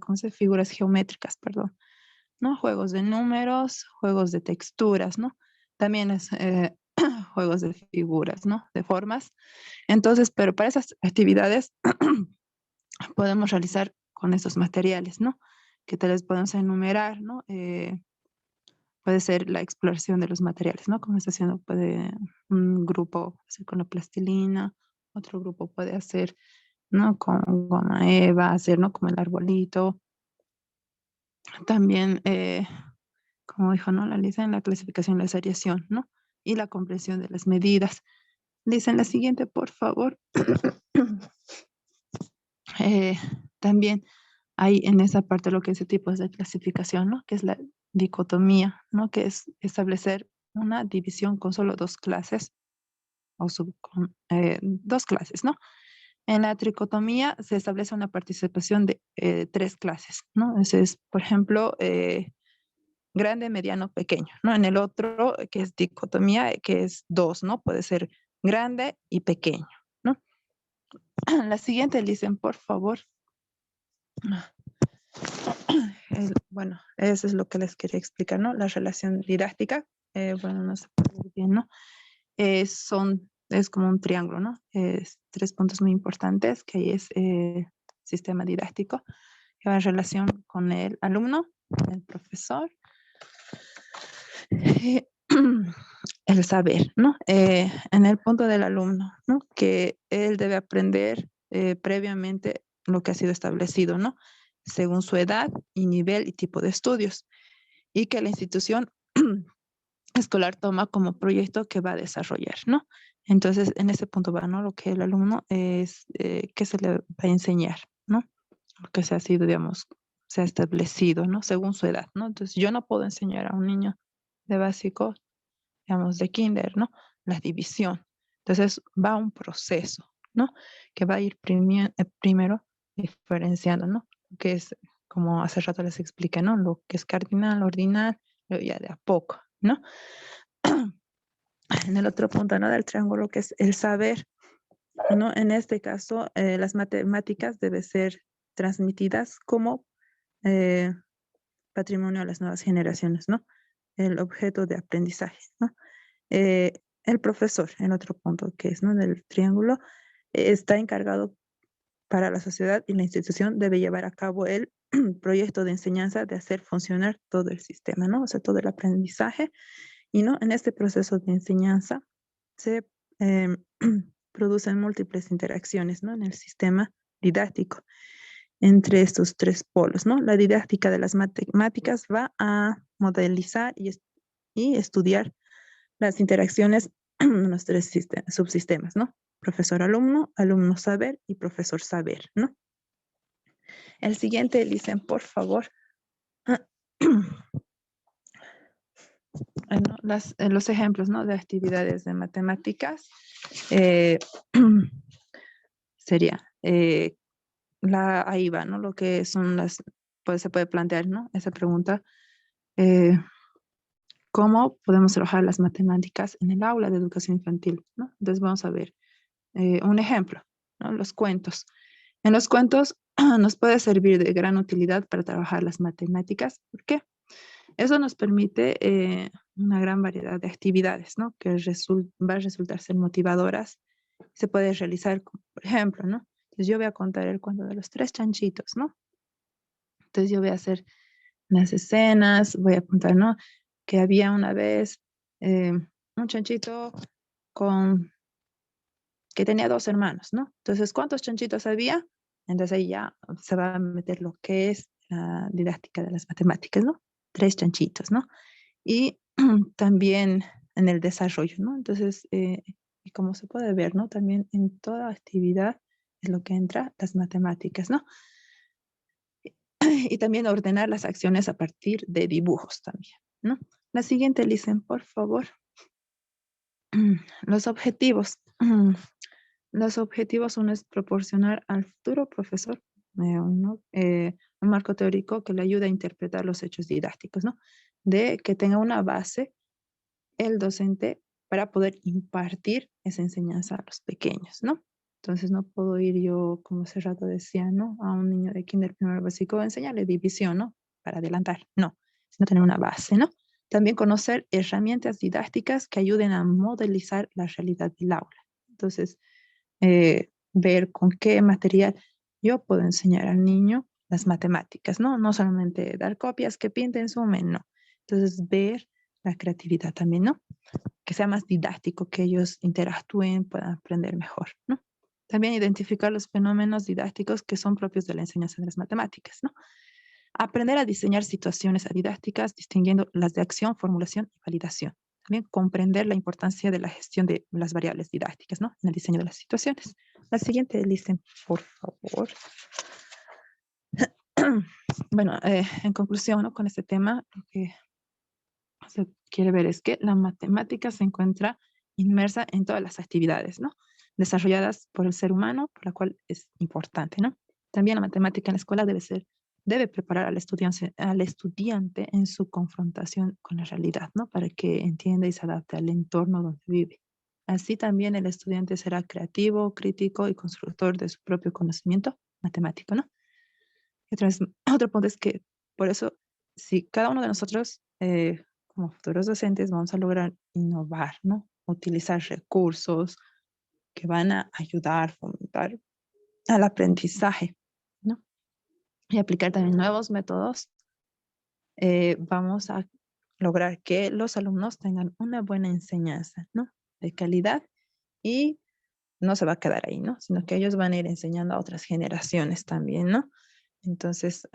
¿Cómo se? Figuras geométricas, perdón, ¿no? Juegos de números, juegos de texturas, ¿no? También es juegos de figuras, ¿no? De formas. Entonces, pero para esas actividades podemos realizar con estos materiales, ¿no? Que tal vez podemos enumerar, ¿no? Puede ser la exploración de los materiales, ¿no? Como está haciendo, puede un grupo hacer con la plastilina, otro grupo puede hacer, ¿no? Con goma eva, hacer, ¿no? Como el arbolito. También, como dijo, ¿no? La Lisa, en la clasificación y la seriación, ¿no? Y la comprensión de las medidas. Lisa, en la siguiente, por favor. También hay en esa parte lo que es tipos de clasificación, ¿no? Que es la dicotomía, ¿no? Que es establecer una división con solo dos clases o dos clases, ¿no? En la tricotomía se establece una participación de tres clases, ¿no? Ese es, por ejemplo, grande, mediano, pequeño, ¿no? En el otro, que es dicotomía, que es dos, ¿no? Puede ser grande y pequeño, ¿no? La siguiente, Lisen, por favor. Bueno, eso es lo que les quería explicar, ¿no? La relación didáctica, bueno, no se puede ver bien, ¿no? Es como un triángulo, ¿no? Es tres puntos muy importantes, que es sistema didáctico, que va en relación con el alumno, el profesor, el saber, ¿no? En el punto del alumno, ¿no? Que él debe aprender previamente lo que ha sido establecido, ¿no? Según su edad y nivel y tipo de estudios, y que la institución escolar toma como proyecto que va a desarrollar, ¿no? Entonces, en ese punto va, ¿no? Lo que el alumno es, que se le va a enseñar, ¿no? Lo que se ha sido, digamos, se ha establecido, ¿no? Según su edad, ¿no? Entonces, yo no puedo enseñar a un niño de básico, digamos, de kinder, ¿no? La división. Entonces, va un proceso, ¿no? Que va a ir primero diferenciando, ¿no? Que es, como hace rato les expliqué, ¿no? Lo que es cardinal, ordinal, luego ya de a poco, ¿no? En el otro punto, ¿no? Del triángulo, que es el saber, ¿no? En este caso, las matemáticas deben ser transmitidas como patrimonio a las nuevas generaciones, ¿no? El objeto de aprendizaje, ¿no? El profesor, en otro punto, que es, ¿no? Del triángulo, está encargado para la sociedad y la institución debe llevar a cabo el proyecto de enseñanza de hacer funcionar todo el sistema, ¿no? O sea, todo el aprendizaje. Y no, en este proceso de enseñanza se producen múltiples interacciones, ¿no? En el sistema didáctico entre estos tres polos, ¿no? La didáctica de las matemáticas va a modelizar y estudiar las interacciones en los tres subsistemas, ¿no? Profesor-alumno, alumno-saber y profesor-saber, ¿no? El siguiente, Lisen, por favor. Bueno, los ejemplos, ¿no? De actividades de matemáticas sería, ahí va, ¿no? Lo que son pues se puede plantear, ¿no? Esa pregunta, ¿cómo podemos trabajar las matemáticas en el aula de educación infantil, ¿no? Entonces vamos a ver un ejemplo, ¿no? Los cuentos. En los cuentos nos puede servir de gran utilidad para trabajar las matemáticas. ¿Por qué? Eso nos permite una gran variedad de actividades, ¿no? Que va a resultar ser motivadoras. Se puede realizar, por ejemplo, ¿no? Entonces yo voy a contar el cuento de los tres chanchitos, ¿no? Entonces yo voy a hacer las escenas, voy a apuntar, ¿no? Que había una vez un chanchito que tenía dos hermanos, ¿no? Entonces, ¿cuántos chanchitos había? Entonces ahí ya se va a meter lo que es la didáctica de las matemáticas, ¿no? Tres chanchitos, ¿no? Y también en el desarrollo, ¿no? Entonces, y como se puede ver, ¿no? También en toda actividad es lo que entra las matemáticas, ¿no? Y también ordenar las acciones a partir de dibujos también, ¿no? La siguiente, Lisen, por favor. Los objetivos. Los objetivos uno es proporcionar al futuro profesor un marco teórico que le ayude a interpretar los hechos didácticos, ¿no? De que tenga una base el docente para poder impartir esa enseñanza a los pequeños, ¿no? Entonces no puedo ir yo, como hace rato decía, ¿no? A un niño de kinder primero básico a enseñarle división, ¿no? Para adelantar, no, sino tener una base, ¿no? También conocer herramientas didácticas que ayuden a modelizar la realidad del aula. Entonces, ver con qué material yo puedo enseñar al niño las matemáticas, ¿no? No solamente dar copias, que pinten, sumen, no. Entonces, ver la creatividad también, ¿no? Que sea más didáctico, que ellos interactúen, puedan aprender mejor, ¿no? También identificar los fenómenos didácticos que son propios de la enseñanza de las matemáticas, ¿no? Aprender a diseñar situaciones didácticas, distinguiendo las de acción, formulación y validación. También comprender la importancia de la gestión de las variables didácticas, ¿no? En el diseño de las situaciones. La siguiente, Lisen, por favor. bueno, en conclusión, ¿no? Con este tema, lo que se quiere ver es que la matemática se encuentra inmersa en todas las actividades, ¿no? Desarrolladas por el ser humano, por la cual es importante, ¿no? También la matemática en la escuela debe preparar al estudiante en su confrontación con la realidad, ¿no? Para que entienda y se adapte al entorno donde vive. Así también el estudiante será creativo, crítico y constructor de su propio conocimiento matemático, ¿no? Y otro punto es que, por eso, si cada uno de nosotros, como futuros docentes, vamos a lograr innovar, ¿no? Utilizar recursos que van a ayudar, fomentar al aprendizaje, ¿no? Y aplicar también nuevos métodos, vamos a lograr que los alumnos tengan una buena enseñanza, ¿no? De calidad, y no se va a quedar ahí, ¿no? Sino que ellos van a ir enseñando a otras generaciones también, ¿no? Entonces,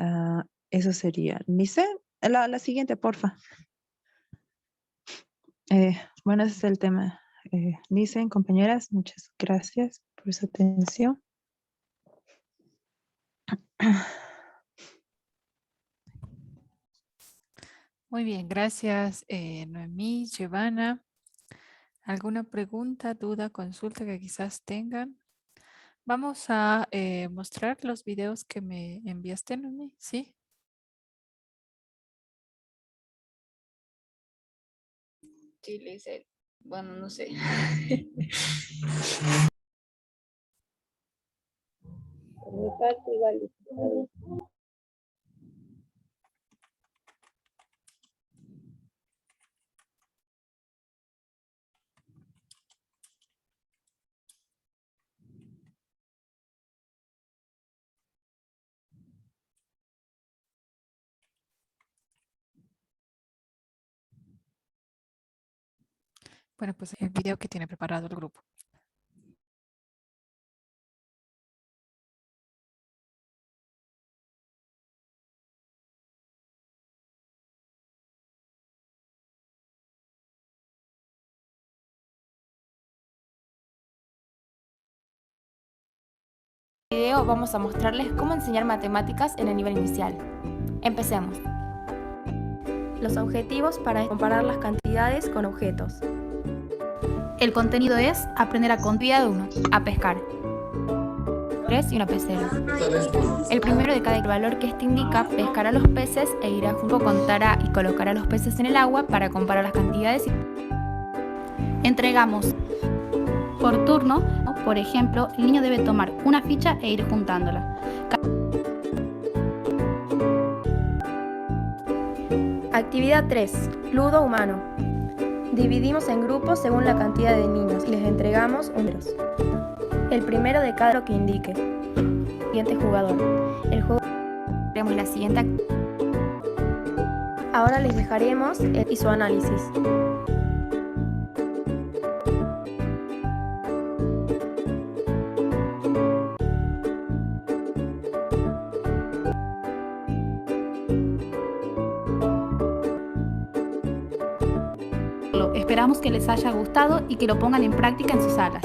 eso sería. Lice, la siguiente, porfa. Bueno, ese es el tema. Lice, compañeras, muchas gracias por su atención. Muy bien, gracias Noemí, Giovanna. ¿Alguna pregunta, duda, consulta que quizás tengan? Vamos a mostrar los videos que me enviaste, Noemí, ¿sí? Sí, le hice, bueno, no sé. Por mi parte igual. Bueno, pues el video que tiene preparado el grupo. En este video vamos a mostrarles cómo enseñar matemáticas en el nivel inicial. Empecemos. Los objetivos para comparar las cantidades con objetos. El contenido es aprender a contar de uno, a pescar. 3 y una pecera. El primero de cada valor que este indica pescará los peces e irá junto, contará y colocará los peces en el agua para comparar las cantidades. Entregamos por turno. Por ejemplo, el niño debe tomar una ficha e ir juntándola. Actividad 3. Ludo humano. Dividimos en grupos según la cantidad de niños y les entregamos números. El primero de cada lo que indique. Siguiente jugador. El juego. Haremos la siguiente. Ahora les dejaremos y su análisis. Esperamos que les haya gustado y que lo pongan en práctica en sus salas.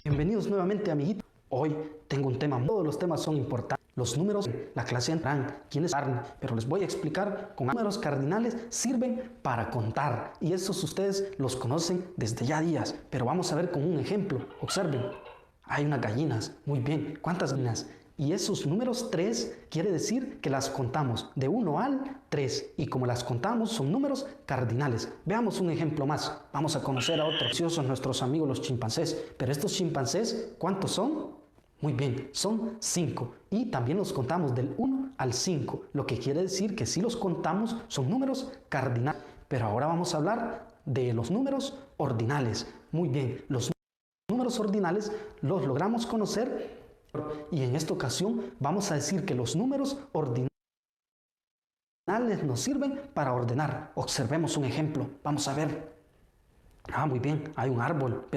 Bienvenidos nuevamente, amiguitos. Hoy tengo un tema, todos los temas son importantes. Los números, la clase entrarán, quiénes son, pero les voy a explicar con números cardinales sirven para contar. Y esos ustedes los conocen desde ya días, pero vamos a ver con un ejemplo. Observen, hay unas gallinas, muy bien, ¿cuántas gallinas? Y esos números 3 quiere decir que las contamos de 1 al 3. Y como las contamos son números cardinales. Veamos un ejemplo más. Vamos a conocer a otros preciosos, nuestros amigos los chimpancés. Pero estos chimpancés, ¿cuántos son? Muy bien, son 5. Y también los contamos del 1 al 5. Lo que quiere decir que si los contamos son números cardinales. Pero ahora vamos a hablar de los números ordinales. Muy bien, los números ordinales los logramos conocer Y en esta ocasión vamos a decir que los números ordinales nos sirven para ordenar. Observemos un ejemplo. Vamos a ver. Muy bien, hay un árbol.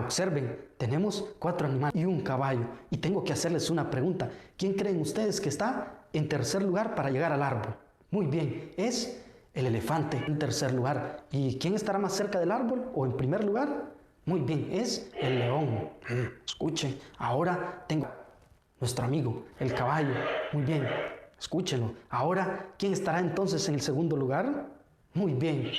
Observen, tenemos 4 animales y un caballo. Y tengo que hacerles una pregunta. ¿Quién creen ustedes que está en tercer lugar para llegar al árbol? Muy bien, es el elefante en tercer lugar. ¿Y quién estará más cerca del árbol o en primer lugar? Muy bien, es el león. Escuchen, ahora tengo a nuestro amigo, el caballo. Muy bien, escúchenlo. Ahora, ¿quién estará entonces en el segundo lugar? Muy bien,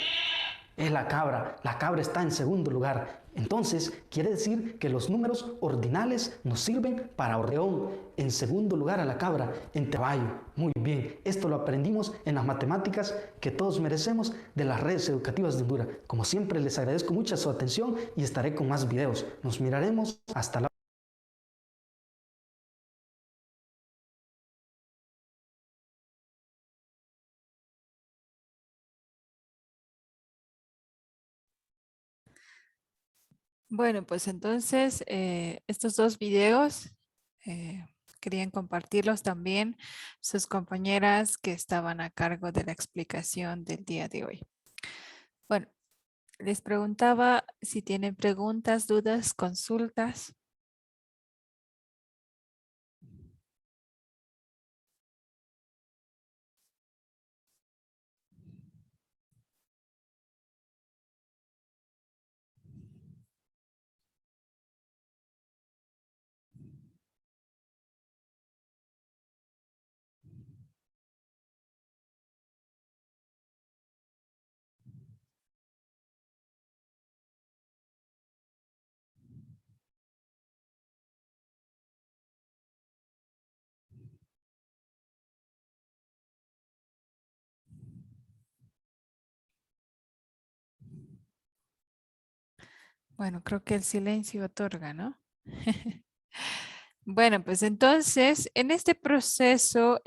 es la cabra. La cabra está en segundo lugar. Entonces, quiere decir que los números ordinales nos sirven para león, en segundo lugar a la cabra, en caballo. Muy bien, esto lo aprendimos en las matemáticas que todos merecemos de las redes educativas de Honduras. Como siempre, les agradezco mucho su atención y estaré con más videos. Nos miraremos hasta la Bueno, pues entonces estos 2 videos querían compartirlos también sus compañeras que estaban a cargo de la explicación del día de hoy. Bueno, les preguntaba si tienen preguntas, dudas, consultas. Bueno, creo que el silencio otorga, ¿no? Bueno, pues entonces, en este proceso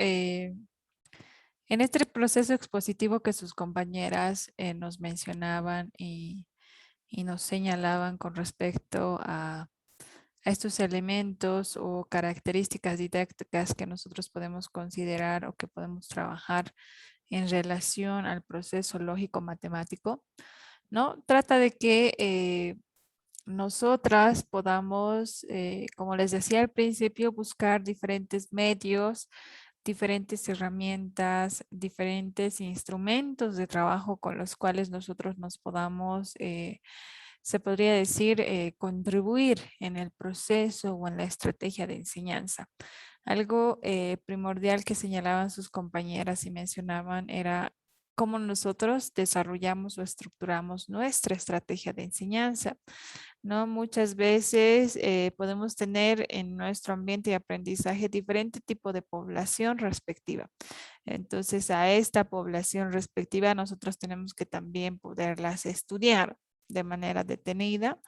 expositivo que sus compañeras nos mencionaban y nos señalaban con respecto a estos elementos o características didácticas que nosotros podemos considerar o que podemos trabajar en relación al proceso lógico matemático, ¿no? Trata de que nosotras podamos, como les decía al principio, buscar diferentes medios, diferentes herramientas, diferentes instrumentos de trabajo con los cuales nosotros nos podamos, se podría decir, contribuir en el proceso o en la estrategia de enseñanza. Algo primordial que señalaban sus compañeras y mencionaban era cómo nosotros desarrollamos o estructuramos nuestra estrategia de enseñanza, ¿no? Muchas veces podemos tener en nuestro ambiente de aprendizaje diferente tipo de población respectiva. Entonces, a esta población respectiva nosotros tenemos que también poderlas estudiar de manera detenida,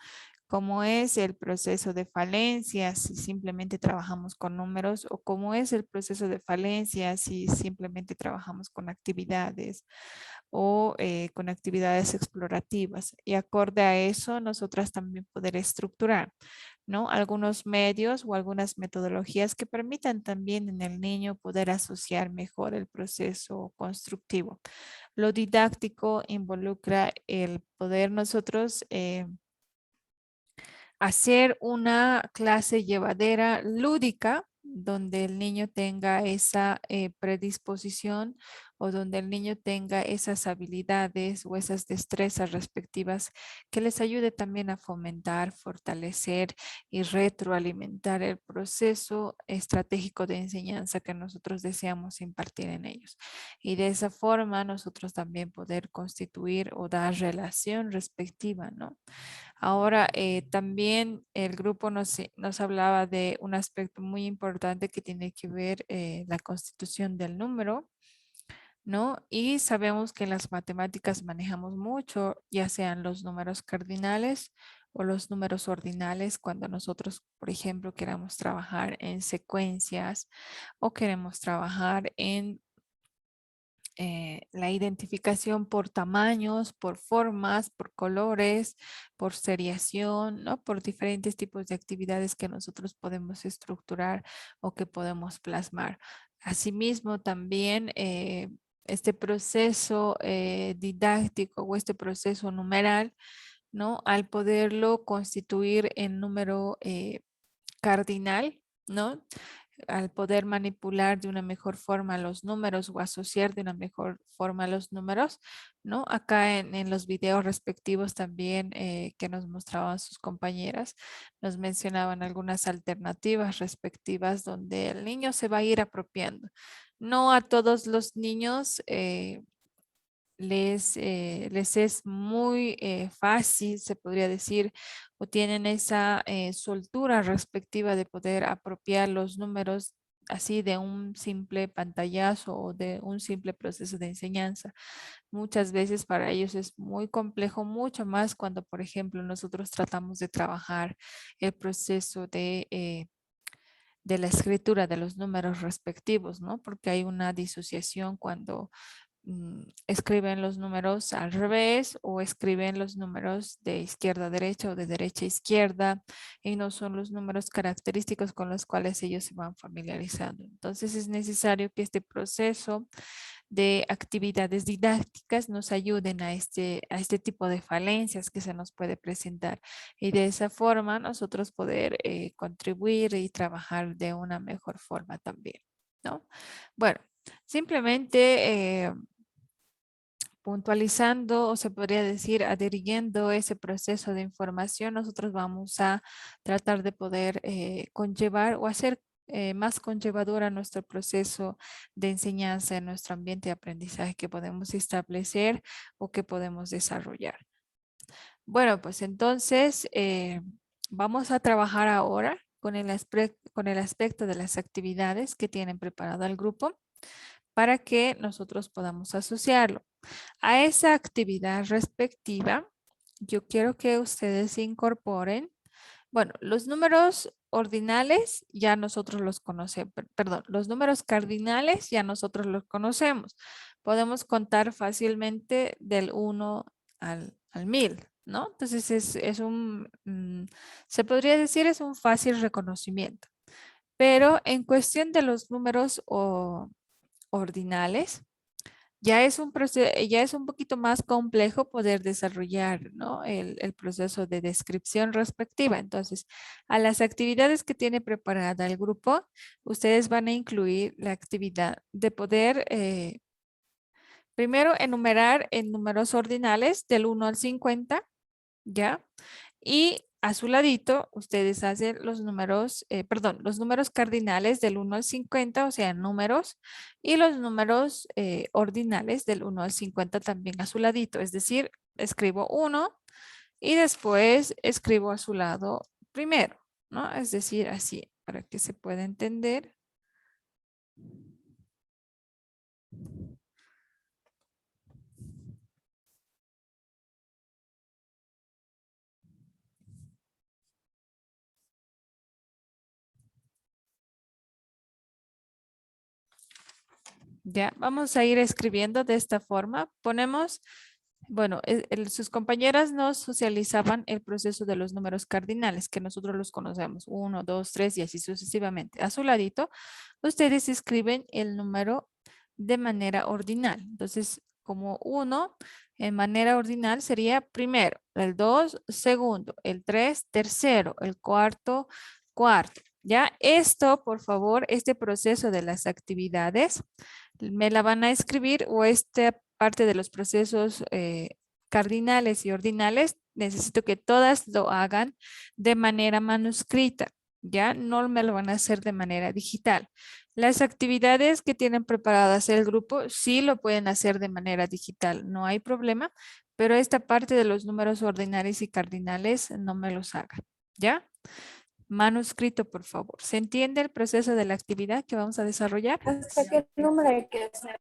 cómo es el proceso de falencia si simplemente trabajamos con números o cómo es el proceso de falencia si simplemente trabajamos con actividades o con actividades explorativas. Y acorde a eso, nosotras también poder estructurar, ¿no? Algunos medios o algunas metodologías que permitan también en el niño poder asociar mejor el proceso constructivo. Lo didáctico involucra el poder nosotros hacer una clase llevadera lúdica donde el niño tenga esa predisposición o donde el niño tenga esas habilidades o esas destrezas respectivas que les ayude también a fomentar, fortalecer y retroalimentar el proceso estratégico de enseñanza que nosotros deseamos impartir en ellos. Y de esa forma nosotros también poder constituir o dar relación respectiva, ¿no? Ahora, también el grupo nos hablaba de un aspecto muy importante que tiene que ver la constitución del número, ¿no? Y sabemos que en las matemáticas manejamos mucho, ya sean los números cardinales o los números ordinales, cuando nosotros, por ejemplo, queramos trabajar en secuencias o queremos trabajar en la identificación por tamaños, por formas, por colores, por seriación, ¿no? Por diferentes tipos de actividades que nosotros podemos estructurar o que podemos plasmar. Asimismo, también este proceso didáctico o este proceso numeral, ¿no? Al poderlo constituir en número cardinal, ¿no? Al poder manipular de una mejor forma los números o asociar de una mejor forma los números, ¿no? Acá en los videos respectivos también que nos mostraban sus compañeras, nos mencionaban algunas alternativas respectivas donde el niño se va a ir apropiando. No a todos los niños les es muy fácil, se podría decir, o tienen esa soltura respectiva de poder apropiar los números así de un simple pantallazo o de un simple proceso de enseñanza. Muchas veces para ellos es muy complejo, mucho más cuando, por ejemplo, nosotros tratamos de trabajar el proceso de la escritura de los números respectivos, ¿no? Porque hay una disociación cuando escriben los números al revés o escriben los números de izquierda a derecha o de derecha a izquierda y no son los números característicos con los cuales ellos se van familiarizando. Entonces es necesario que este proceso de actividades didácticas nos ayuden a este tipo de falencias que se nos puede presentar y de esa forma nosotros poder contribuir y trabajar de una mejor forma también, ¿no? Bueno, simplemente puntualizando o se podría decir adhiriendo ese proceso de información, nosotros vamos a tratar de poder conllevar o hacer más conllevadora nuestro proceso de enseñanza en nuestro ambiente de aprendizaje que podemos establecer o que podemos desarrollar. Bueno, pues entonces vamos a trabajar ahora con el aspecto de las actividades que tienen preparado el grupo para que nosotros podamos asociarlo. A esa actividad respectiva, yo quiero que ustedes incorporen, bueno, los números ordinales ya nosotros los conocemos, perdón, los números cardinales ya nosotros los conocemos. Podemos contar fácilmente del 1 al 1000, ¿no? Entonces se podría decir es un fácil reconocimiento. Pero en cuestión de los números ordinales, ya es un poquito más complejo poder desarrollar, ¿no? el proceso de descripción respectiva. Entonces, a las actividades que tiene preparada el grupo, ustedes van a incluir la actividad de poder primero enumerar en números ordinales del 1 al 50, ¿ya? Y a su ladito, ustedes hacen los números, los números cardinales del 1 al 50, o sea, números, y los números ordinales del 1 al 50 también a su ladito. Es decir, escribo 1 y después escribo a su lado primero, ¿no? Es decir, así, para que se pueda entender. Ya, vamos a ir escribiendo de esta forma. Ponemos, bueno, sus compañeras nos socializaban el proceso de los números cardinales, que nosotros los conocemos, 1, 2, 3 y así sucesivamente. A su ladito, ustedes escriben el número de manera ordinal. Entonces, como 1, en manera ordinal sería primero, el 2, segundo, el 3, tercero, el cuarto, cuarto. Ya, esto, por favor, este proceso de las actividades, me la van a escribir o esta parte de los procesos cardinales y ordinales, necesito que todas lo hagan de manera manuscrita, ya no me lo van a hacer de manera digital. Las actividades que tienen preparadas el grupo sí lo pueden hacer de manera digital, no hay problema, pero esta parte de los números ordinales y cardinales no me los hagan, ¿ya? Manuscrito, por favor. ¿Se entiende el proceso de la actividad que vamos a desarrollar? ¿Hasta qué número hay que hacer?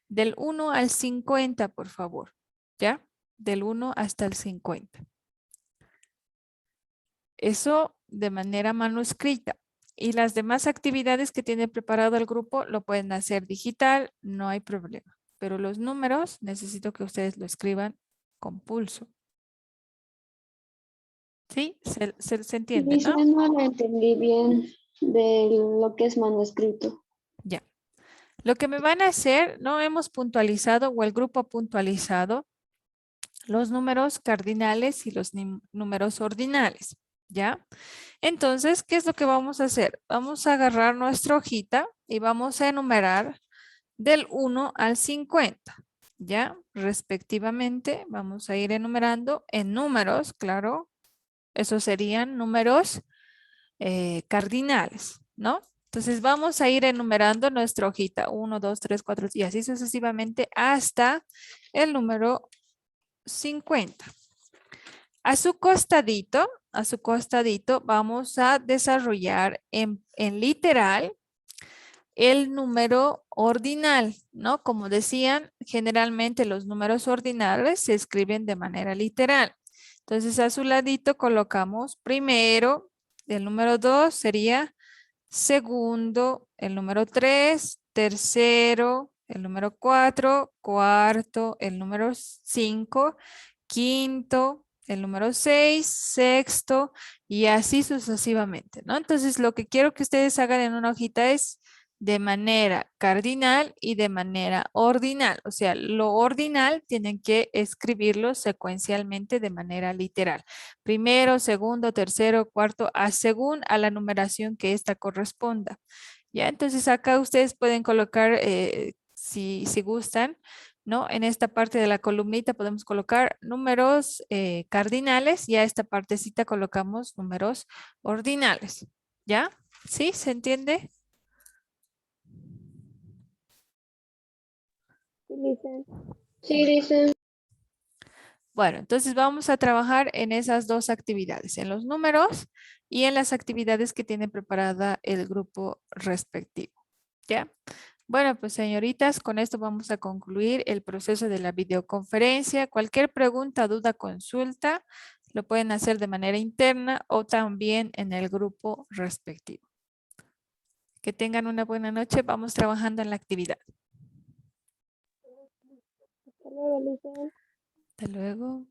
Del 1 al 50, por favor. ¿Ya? Del 1 hasta el 50. Eso de manera manuscrita. Y las demás actividades que tiene preparado el grupo lo pueden hacer digital, no hay problema. Pero los números necesito que ustedes lo escriban con pulso. ¿Sí? Se entiende, Dice, ¿no? no lo entendí bien de lo que es manuscrito. Ya. Lo que me van a hacer, no hemos puntualizado o el grupo ha puntualizado los números cardinales y los números ordinales, ¿ya? Entonces, ¿qué es lo que vamos a hacer? Vamos a agarrar nuestra hojita y vamos a enumerar del 1 al 50, ¿ya? Respectivamente, vamos a ir enumerando en números, claro. Esos serían números cardinales, ¿no? Entonces, vamos a ir enumerando nuestra hojita. 1, 2, 3, 4 y así sucesivamente hasta el número 50. A su costadito vamos a desarrollar en literal el número ordinal, ¿no? Como decían, generalmente los números ordinales se escriben de manera literal. Entonces, a su ladito colocamos primero, el número 2 sería segundo, el número 3, tercero, el número 4, cuarto, el número 5, quinto, el número 6, sexto y así sucesivamente, ¿no? Entonces, lo que quiero que ustedes hagan en una hojita es de manera cardinal y de manera ordinal. O sea, lo ordinal tienen que escribirlo secuencialmente de manera literal. Primero, segundo, tercero, cuarto, según a la numeración que esta corresponda. Ya, entonces acá ustedes pueden colocar, si gustan, ¿no? En esta parte de la columnita podemos colocar números cardinales y a esta partecita colocamos números ordinales. ¿Ya? ¿Sí? ¿Se entiende? Sí, dice. Bueno, entonces vamos a trabajar en esas dos actividades, en los números y en las actividades que tiene preparada el grupo respectivo. ¿Ya? Bueno, pues señoritas, con esto vamos a concluir el proceso de la videoconferencia. Cualquier pregunta, duda, consulta, lo pueden hacer de manera interna o también en el grupo respectivo. Que tengan una buena noche. Vamos trabajando en la actividad. Hasta luego, Lisa. Hasta luego.